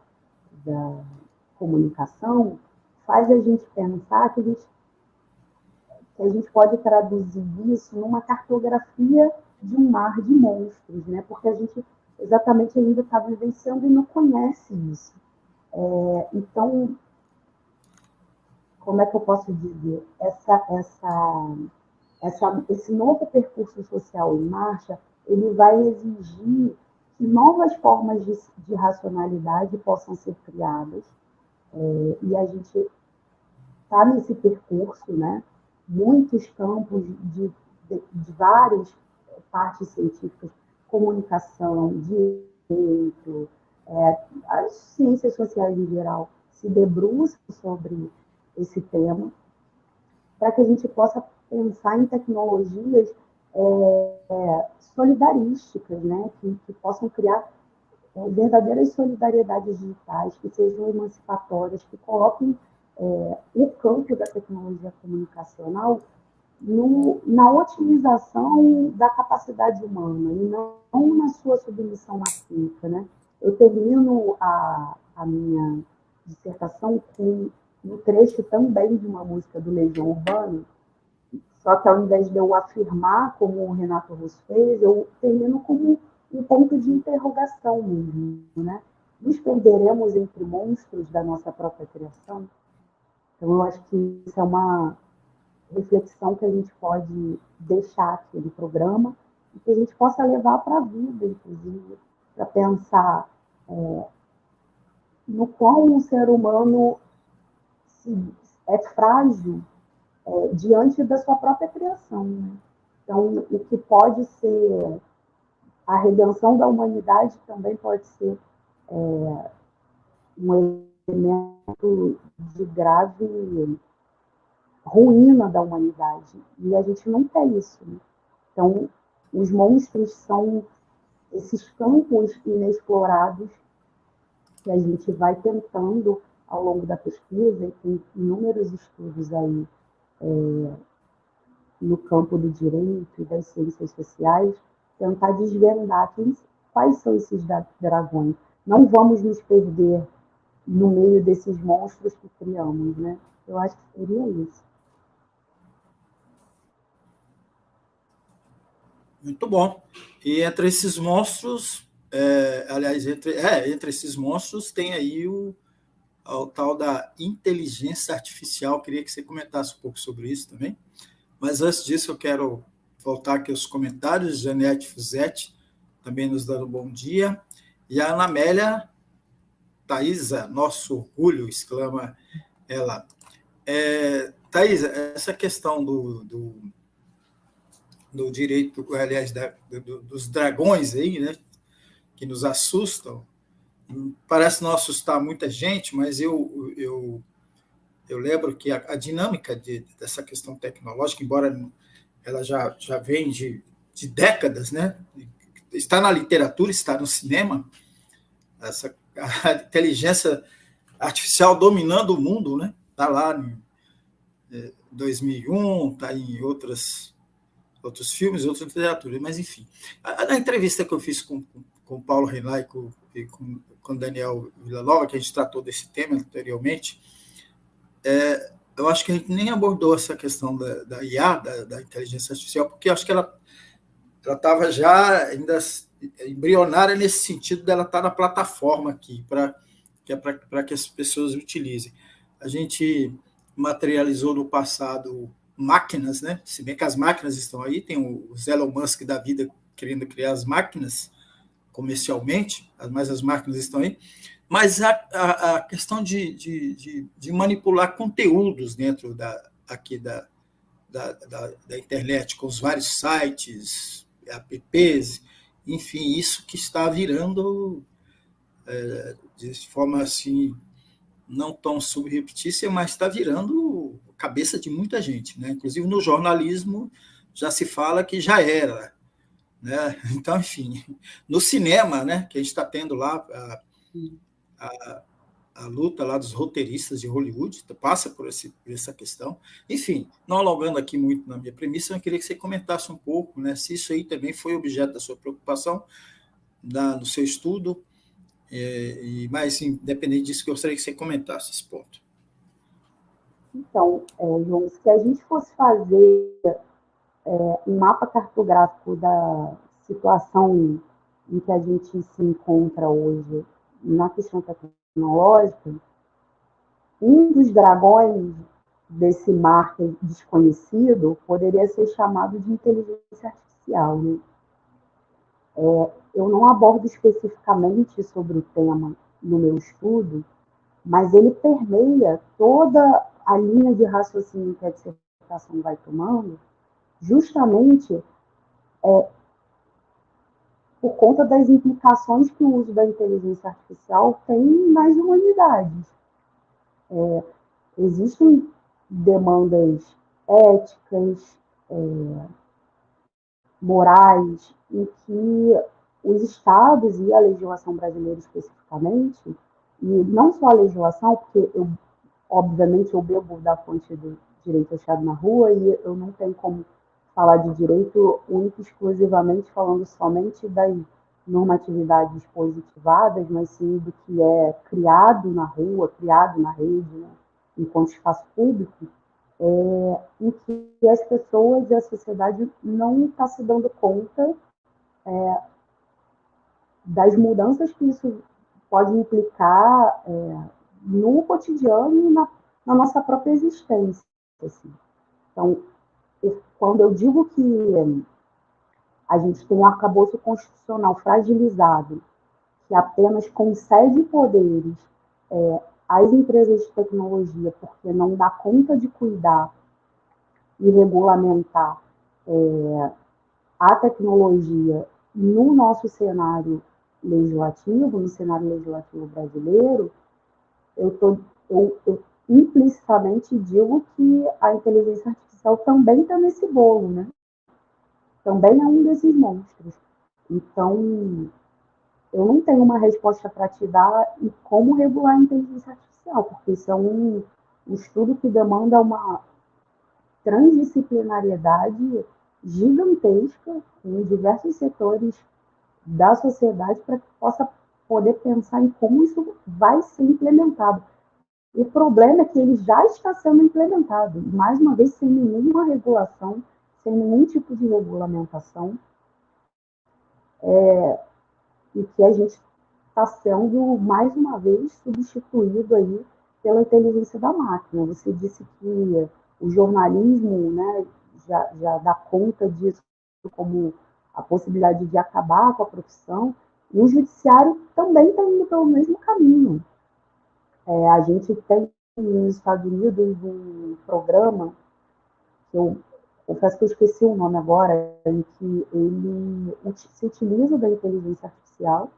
comunicação, faz a gente pensar que a gente pode traduzir isso numa cartografia de um mar de monstros, né? Porque a gente exatamente ainda está vivenciando e não conhece isso. Então, como é que eu posso dizer? Esse novo percurso social em marcha, ele vai exigir que novas formas de racionalidade possam ser criadas, e a gente está nesse percurso, né? Muitos campos de várias partes científicas, comunicação, direito, as ciências sociais em geral, se debruçam sobre esse tema, para que a gente possa pensar em tecnologias solidarísticas, né? que possam criar verdadeiras solidariedades digitais, que sejam emancipatórias, que coloquem o campo da tecnologia comunicacional na otimização da capacidade humana e não na sua submissão massiva, né? Eu termino a minha dissertação com um trecho também de uma música do Legião Urbana, só que ao invés de eu afirmar, como o Renato Russo fez, eu termino como um ponto de interrogação mesmo, né? Nos perderemos entre monstros da nossa própria criação? Então, eu acho que isso é uma reflexão que a gente pode deixar aqui no programa e que a gente possa levar para a vida, inclusive, para pensar no qual um ser humano é frágil diante da sua própria criação, né? Então, o que pode ser a redenção da humanidade também pode ser um elemento de grave ruína da humanidade. E a gente não quer isso, né? Então, os monstros são esses campos inexplorados que a gente vai tentando ao longo da pesquisa, e tem inúmeros estudos aí no campo do direito e das ciências sociais, tentar desvendar quais são esses dragões. Não vamos nos perder no meio desses monstros que criamos, né? Eu acho que seria isso. Muito bom. E entre esses monstros, aliás, entre esses monstros tem aí ao tal da inteligência artificial. Queria que você comentasse um pouco sobre isso também. Mas antes disso, eu quero voltar aqui aos comentários. Janete Fuzetti também nos dando um bom dia. E a Ana Amélia Thaisa, nosso orgulho, exclama ela. Thaisa, essa questão do direito, aliás, dos dragões aí, né, que nos assustam, parece não assustar muita gente, mas eu lembro que a dinâmica dessa questão tecnológica, embora ela já vem de décadas, né, está na literatura, está no cinema, a inteligência artificial dominando o mundo, né, está lá em 2001, está em outros filmes, outra literatura, mas enfim. Na entrevista que eu fiz com o Paulo Reinai e com o Daniel Villanova, que a gente tratou desse tema anteriormente, eu acho que a gente nem abordou essa questão da IA, da inteligência artificial, porque eu acho que ela estava já ainda embrionária nesse sentido dela estar na plataforma aqui, para que as pessoas utilizem. A gente materializou no passado máquinas, né? Se bem que as máquinas estão aí, tem o Elon Musk da vida querendo criar as máquinas comercialmente, mas as máquinas estão aí. Mas a questão de manipular conteúdos dentro da internet, com os vários sites, apps, enfim, isso que está virando de forma assim não tão subreptícia, mas está virando cabeça de muita gente, né? Inclusive no jornalismo já se fala que já era, né? Então, enfim, no cinema, né, que a gente está tendo lá a luta lá dos roteiristas de Hollywood, passa por essa questão. Enfim, não alongando aqui muito na minha premissa, eu queria que você comentasse um pouco, né, se isso aí também foi objeto da sua preocupação no seu estudo, mas, independente disso, eu gostaria que você comentasse esse ponto. Então, João, se a gente fosse fazer um mapa cartográfico da situação em que a gente se encontra hoje na questão tecnológica, um dos dragões desse mar desconhecido poderia ser chamado de inteligência artificial, né? Eu não abordo especificamente sobre o tema no meu estudo, mas ele permeia toda a linha de raciocínio que a dissertação vai tomando, justamente por conta das implicações que o uso da inteligência artificial tem nas humanidades. Existem demandas éticas, morais, em que os estados e a legislação brasileira especificamente, e não só a legislação, porque obviamente eu bebo da fonte do direito achado na rua e eu não tenho como falar de direito único e exclusivamente falando somente das normatividades positivadas, mas sim do que é criado na rua, criado na rede, né, enquanto espaço público, em que as pessoas e a sociedade não está se dando conta das mudanças que isso pode implicar no cotidiano e na nossa própria existência. Assim. Então, quando eu digo que a gente tem um arcabouço constitucional fragilizado, que apenas concede poderes às empresas de tecnologia, porque não dá conta de cuidar e regulamentar a tecnologia no nosso cenário legislativo, no cenário legislativo brasileiro, eu implicitamente digo que a inteligência artificial também está nesse bolo, né? Também é um desses monstros. Então, eu não tenho uma resposta para te dar em como regular a inteligência artificial, porque isso é um estudo que demanda uma transdisciplinariedade gigantesca em diversos setores da sociedade para que possa poder pensar em como isso vai ser implementado. E o problema é que ele já está sendo implementado, mais uma vez, sem nenhuma regulação, sem nenhum tipo de regulamentação, e que a gente está sendo, mais uma vez, substituído aí pela inteligência da máquina. Você disse que o jornalismo, né, já dá conta disso como a possibilidade de acabar com a profissão, e o judiciário também está indo pelo mesmo caminho. A gente tem nos Estados Unidos um programa, que eu confesso que eu esqueci o nome agora, em que ele se utiliza da inteligência artificial,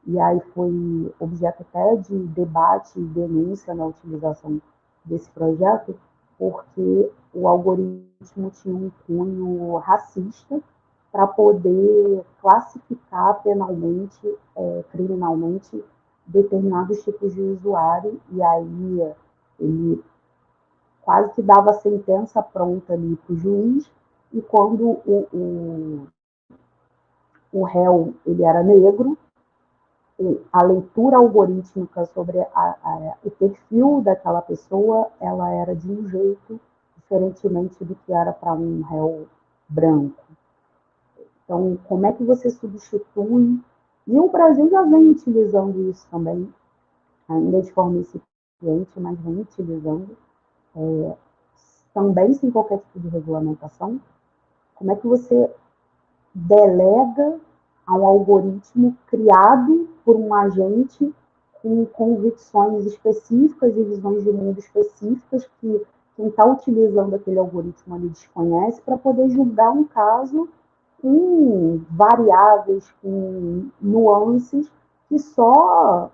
e aí foi objeto até de debate e denúncia na utilização desse projeto, porque o algoritmo tinha um cunho racista para poder classificar penalmente, criminalmente, determinados tipos de usuário, e aí ele quase que dava a sentença pronta ali para o juiz, e quando o réu ele era negro, a leitura algorítmica sobre o perfil daquela pessoa, ela era de um jeito, diferentemente do que era para um réu branco. Então, como é que você substitui? E o Brasil já vem utilizando isso também, ainda de forma incipiente, mas vem utilizando, também sem qualquer tipo de regulamentação. Como é que você delega a um algoritmo criado por um agente com convicções específicas e visões de mundo específicas que quem está utilizando aquele algoritmo ali desconhece, para poder julgar um caso com variáveis, com nuances que só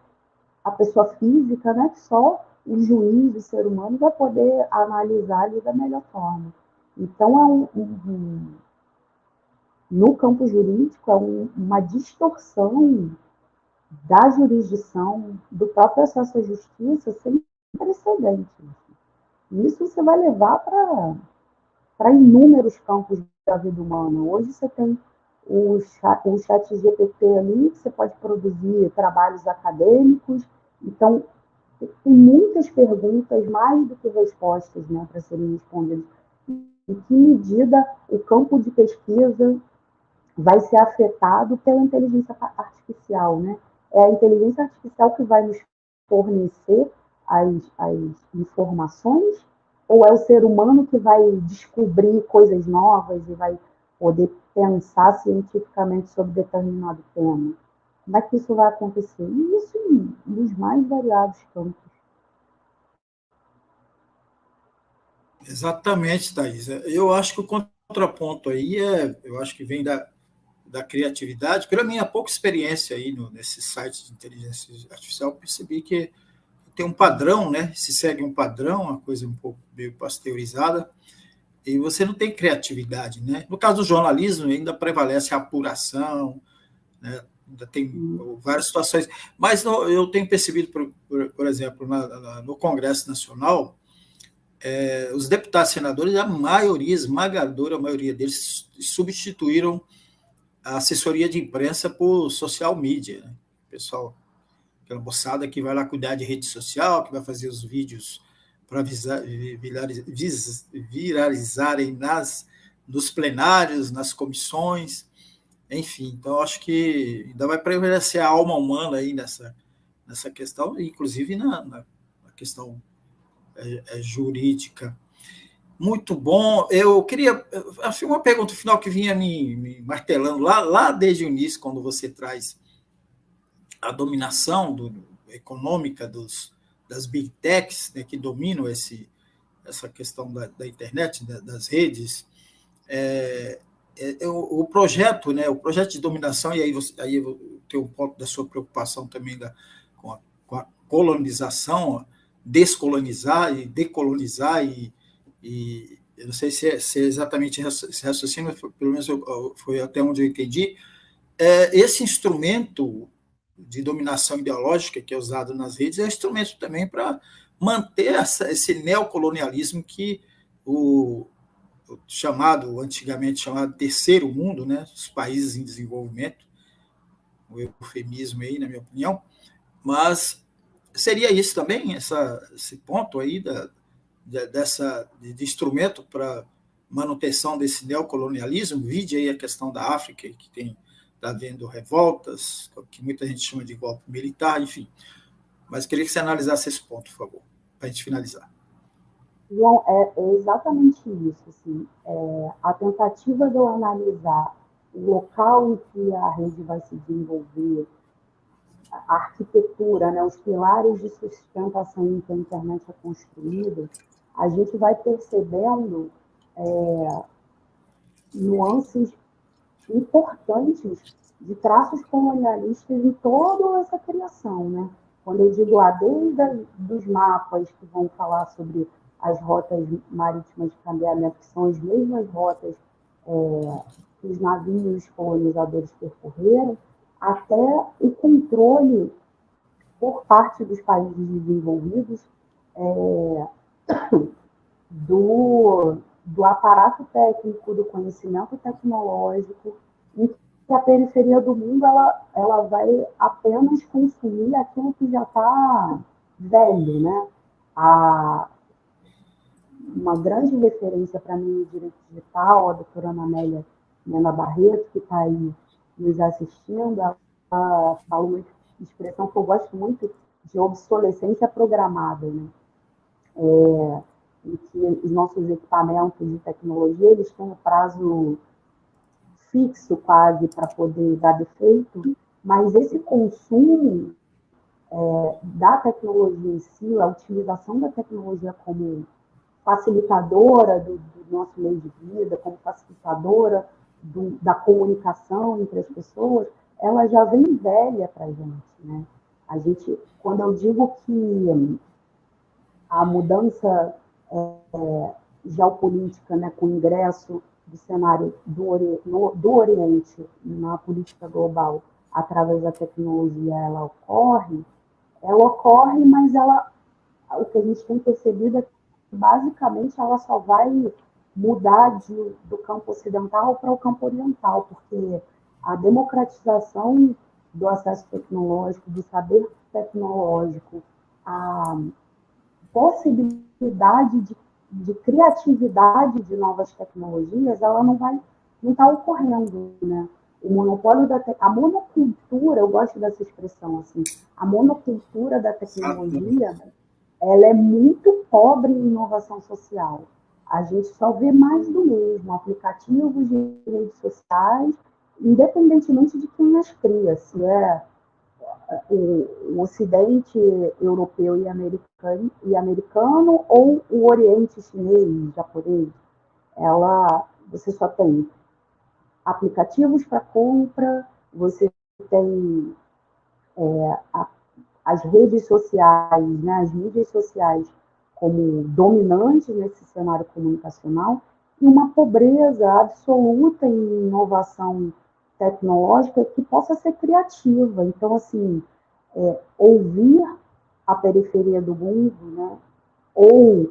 a pessoa física, né, que só o juiz, o ser humano, vai poder analisar ali da melhor forma. Então, no campo jurídico, uma distorção da jurisdição, do próprio acesso à justiça, sem precedentes. Isso você vai levar para inúmeros campos da vida humana. Hoje você tem o chat GPT ali, que você pode produzir trabalhos acadêmicos. Então, tem muitas perguntas, mais do que respostas, né, para serem respondidas. Em que medida o campo de pesquisa vai ser afetado pela inteligência artificial, né? É a inteligência artificial que vai nos fornecer as informações, ou é o ser humano que vai descobrir coisas novas e vai poder pensar cientificamente sobre determinado tema? Como é que isso vai acontecer? E isso nos mais variados campos. Exatamente, Thais. Eu acho que o contraponto aí eu acho que vem da criatividade. Pela minha pouca experiência aí nesse site de inteligência artificial, percebi que tem um padrão, né? Se segue um padrão, uma coisa um pouco meio pasteurizada, e você não tem criatividade, né? No caso do jornalismo, ainda prevalece a apuração, né? Ainda tem várias situações, mas eu tenho percebido, por exemplo, no Congresso Nacional, os deputados e senadores, a maioria, esmagadora maioria deles, substituíram a assessoria de imprensa por social media, né? Pessoal, aquela moçada que vai lá cuidar de rede social, que vai fazer os vídeos para viralizarem nos plenários, nas comissões, enfim. Então, acho que ainda vai prevalecer a alma humana aí nessa questão, inclusive na questão jurídica. Muito bom. Eu queria. Assim, uma pergunta final que vinha me martelando lá desde o início, quando você traz a dominação econômica das big techs, né, que dominam essa questão da internet, das redes. O projeto, né, o projeto de dominação, e aí eu tenho um ponto da sua preocupação também com a colonização, descolonizar e decolonizar, e eu não sei se é exatamente esse raciocínio, mas pelo menos foi até onde eu entendi. Esse instrumento de dominação ideológica que é usado nas redes é um instrumento também para manter esse neocolonialismo que antigamente chamado terceiro mundo, né, os países em desenvolvimento, o eufemismo aí, na minha opinião, mas seria isso também, esse ponto aí de instrumento para manutenção desse neocolonialismo, vide aí a questão da África, que está havendo revoltas, que muita gente chama de golpe militar, enfim. Mas queria que você analisasse esse ponto, por favor. para a gente finalizar. João, é exatamente isso. Assim, a tentativa de eu analisar o local em que a rede vai se desenvolver, a arquitetura, né, os pilares de sustentação em que a internet é construída, a gente vai percebendo nuances importantes de traços colonialistas em toda essa criação, né? Quando eu digo lá, desde dos mapas que vão falar sobre as rotas marítimas de cambiamento, que são as mesmas rotas que os navios colonizadores percorreram, até o controle por parte dos países desenvolvidos do aparato técnico, do conhecimento tecnológico, em que a periferia do mundo ela vai apenas consumir aquilo que já está velho, né? Uma grande referência para mim no direito digital, a doutora Ana Amélia Mena Barreto, que está aí nos assistindo, ela fala uma expressão que eu gosto muito de obsolescência programada, né? Em que os nossos equipamentos de tecnologia eles têm um prazo fixo quase para poder dar defeito, mas esse consumo da tecnologia em si, a utilização da tecnologia como facilitadora do nosso meio de vida, como facilitadora da comunicação entre as pessoas, ela já vem velha para a gente, né? A gente, quando eu digo que a mudança geopolítica, né, com o ingresso do cenário do Oriente na política global através da tecnologia, ela ocorre, mas o que a gente tem percebido é que, basicamente, ela só vai mudar do campo ocidental para o campo oriental, porque a democratização do acesso tecnológico, do saber tecnológico, a possibilidade de criatividade de novas tecnologias, ela não está ocorrendo, né? O monopólio a monocultura, eu gosto dessa expressão assim, a monocultura da tecnologia, ela é muito pobre em inovação social. A gente só vê mais do mesmo, aplicativos de redes sociais, independentemente de quem as cria, se é o Ocidente europeu e americano ou o Oriente chinês, japonês. Você só tem aplicativos para compra, você tem as redes sociais, né, as mídias sociais como dominantes nesse cenário comunicacional e uma pobreza absoluta em inovação tecnológica que possa ser criativa. Então, assim, ouvir a periferia do mundo, né, ou,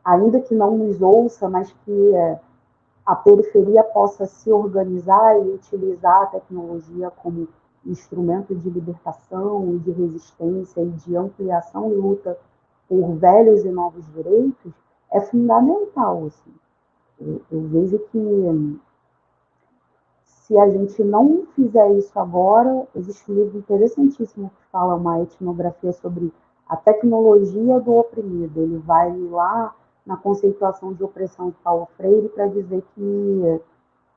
ainda que não nos ouça, mas que a periferia possa se organizar e utilizar a tecnologia como instrumento de libertação e de resistência e de ampliação e luta por velhos e novos direitos, é fundamental. Assim. Eu vejo que se a gente não fizer isso agora, existe um livro interessantíssimo que fala uma etnografia sobre a tecnologia do oprimido. Ele vai lá na conceituação de opressão de Paulo Freire para dizer que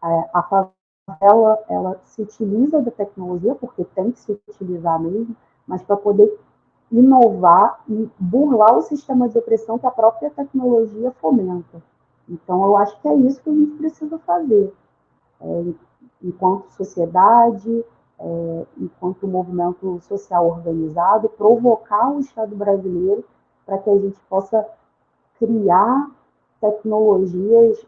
a favela ela se utiliza da tecnologia, porque tem que se utilizar mesmo, mas para poder inovar e burlar o sistema de opressão que a própria tecnologia fomenta. Então, eu acho que é isso que a gente precisa fazer. Enquanto sociedade, enquanto movimento social organizado, provocar o Estado brasileiro para que a gente possa criar tecnologias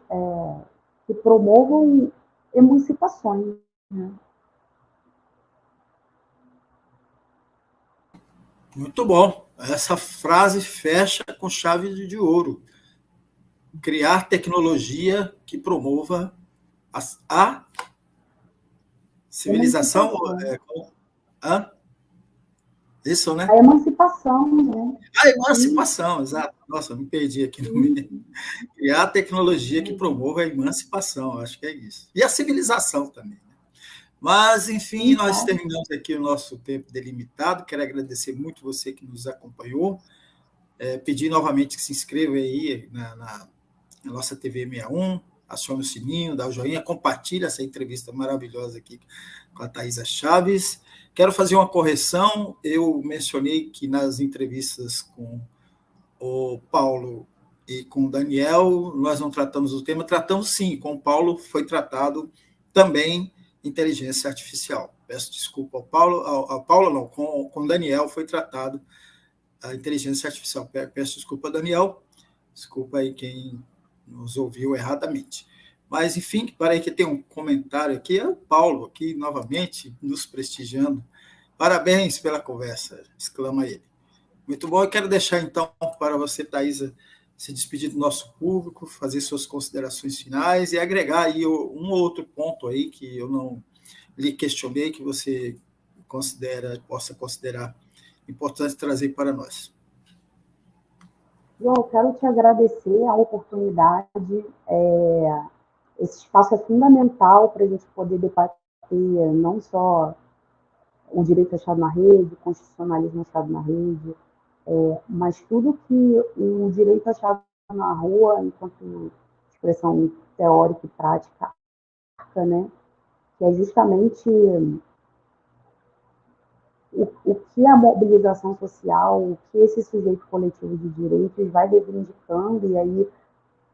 que promovam emancipações. Né? Muito bom. Essa frase fecha com chave de ouro. Criar tecnologia que promova a civilização. Isso, né? A emancipação, né? A emancipação, exato. Nossa, me perdi aqui no meio. Criar tecnologia que promova a emancipação, acho que é isso. E a civilização também. Né? Mas, enfim, nós terminamos aqui o nosso tempo delimitado. Quero agradecer muito você que nos acompanhou. Pedir novamente que se inscreva aí na nossa TV 61, acione o sininho, dá o joinha, compartilhe essa entrevista maravilhosa aqui com a Thaisa Chaves. Quero fazer uma correção, eu mencionei que nas entrevistas com o Paulo e com o Daniel, nós não tratamos do tema, tratamos sim, com o Paulo foi tratado também inteligência artificial. Peço desculpa ao Paulo não, com o Daniel foi tratado a inteligência artificial. Peço desculpa, Daniel, desculpa aí quem nos ouviu erradamente. Mas, enfim, para aí que tem um comentário aqui, é o Paulo aqui, novamente, nos prestigiando. Parabéns pela conversa, exclama ele. Muito bom, eu quero deixar, então, para você, Thaisa, se despedir do nosso público, fazer suas considerações finais e agregar aí um outro ponto aí que eu não lhe questionei, que você possa considerar importante trazer para nós. João, eu quero te agradecer a oportunidade. Esse espaço é fundamental para a gente poder debater não só o direito ao Estado na rede, o constitucionalismo ao Estado na rede, mas tudo que o direito ao Estado na rua, enquanto expressão teórica e prática, né, que é justamente o que a mobilização social, o que esse sujeito coletivo de direitos vai reivindicando, e aí,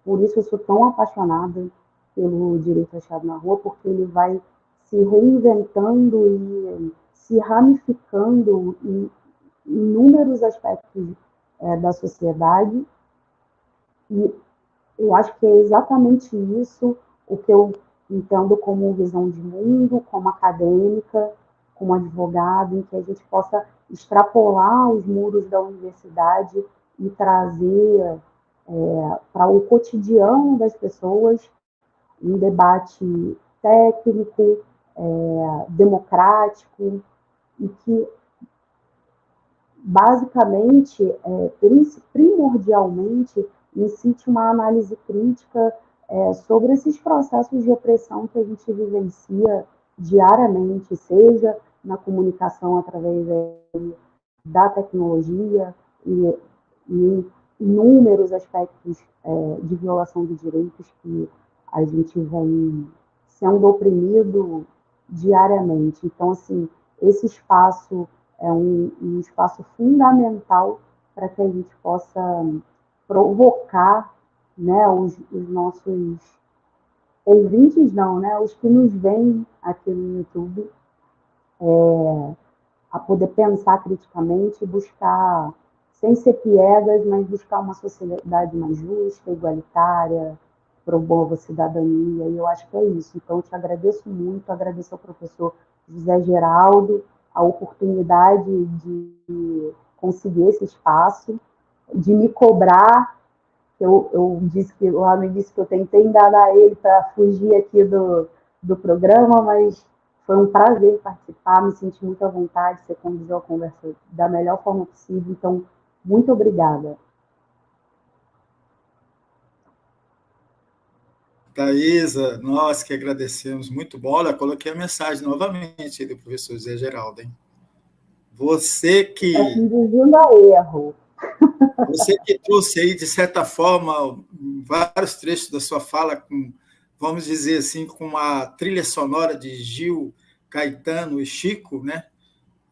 por isso eu sou tão apaixonada pelo direito ao Estado na rua, porque ele vai se reinventando e se ramificando em inúmeros aspectos da sociedade, e eu acho que é exatamente isso o que eu entendo como visão de mundo, como acadêmica, como advogado, em que a gente possa extrapolar os muros da universidade e trazer para o cotidiano das pessoas um debate técnico, democrático, e que, basicamente, primordialmente, incite uma análise crítica sobre esses processos de opressão que a gente vivencia diariamente, seja na comunicação através da tecnologia e inúmeros aspectos de violação de direitos que a gente vem sendo oprimido diariamente. Então, assim, esse espaço é um espaço fundamental para que a gente possa provocar, né, os nossos ouvintes, não, né, os que nos veem aqui no YouTube, a poder pensar criticamente, buscar, sem ser piegas, mas buscar uma sociedade mais justa, igualitária, promova a cidadania, e eu acho que é isso. Então, eu te agradeço muito, agradeço ao professor José Geraldo a oportunidade de conseguir esse espaço, de me cobrar. Eu disse que lá no início que eu tentei enganar ele para fugir aqui do programa, mas foi um prazer participar, me senti muito à vontade, você conduziu a conversa da melhor forma possível, então, muito obrigada. Thaisa, nós que agradecemos, muito bom. Olha, coloquei a mensagem novamente do professor Zé Geraldo, hein? Você que... Está se induzindo a erro. Você que trouxe aí, de certa forma, vários trechos da sua fala, com, vamos dizer assim, com uma trilha sonora de Gil, Caetano e Chico, né?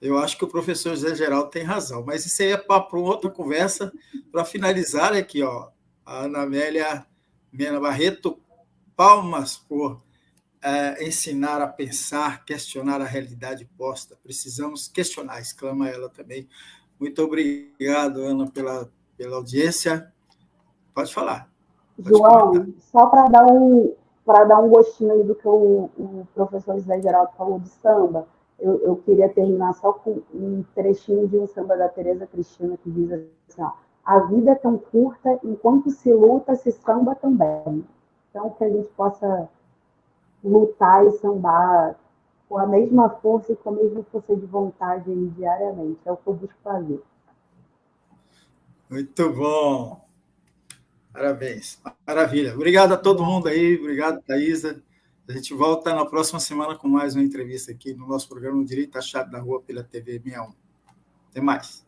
Eu acho que o professor Zé Geraldo tem razão, mas isso aí é para outra conversa. Para finalizar aqui, ó, a Ana Amélia Mena Barreto, palmas por ensinar a pensar, questionar a realidade posta. Precisamos questionar, exclama ela também. Muito obrigado, Ana, pela audiência. Pode falar. Pode João, comentar. só para dar um gostinho aí do que o professor José Geraldo falou de samba, eu queria terminar só com um trechinho de um samba da Tereza Cristina que diz assim, ó, a vida é tão curta, enquanto se luta, se samba também. Então, que a gente possa lutar e sambar com a mesma força e com a mesma força de vontade aí, diariamente. É o que eu busco fazer. Muito bom. Parabéns. Maravilha. Obrigado a todo mundo aí. Obrigado, Thaisa. A gente volta na próxima semana com mais uma entrevista aqui no nosso programa Direito Achado da Rua pela TV 61. Até mais.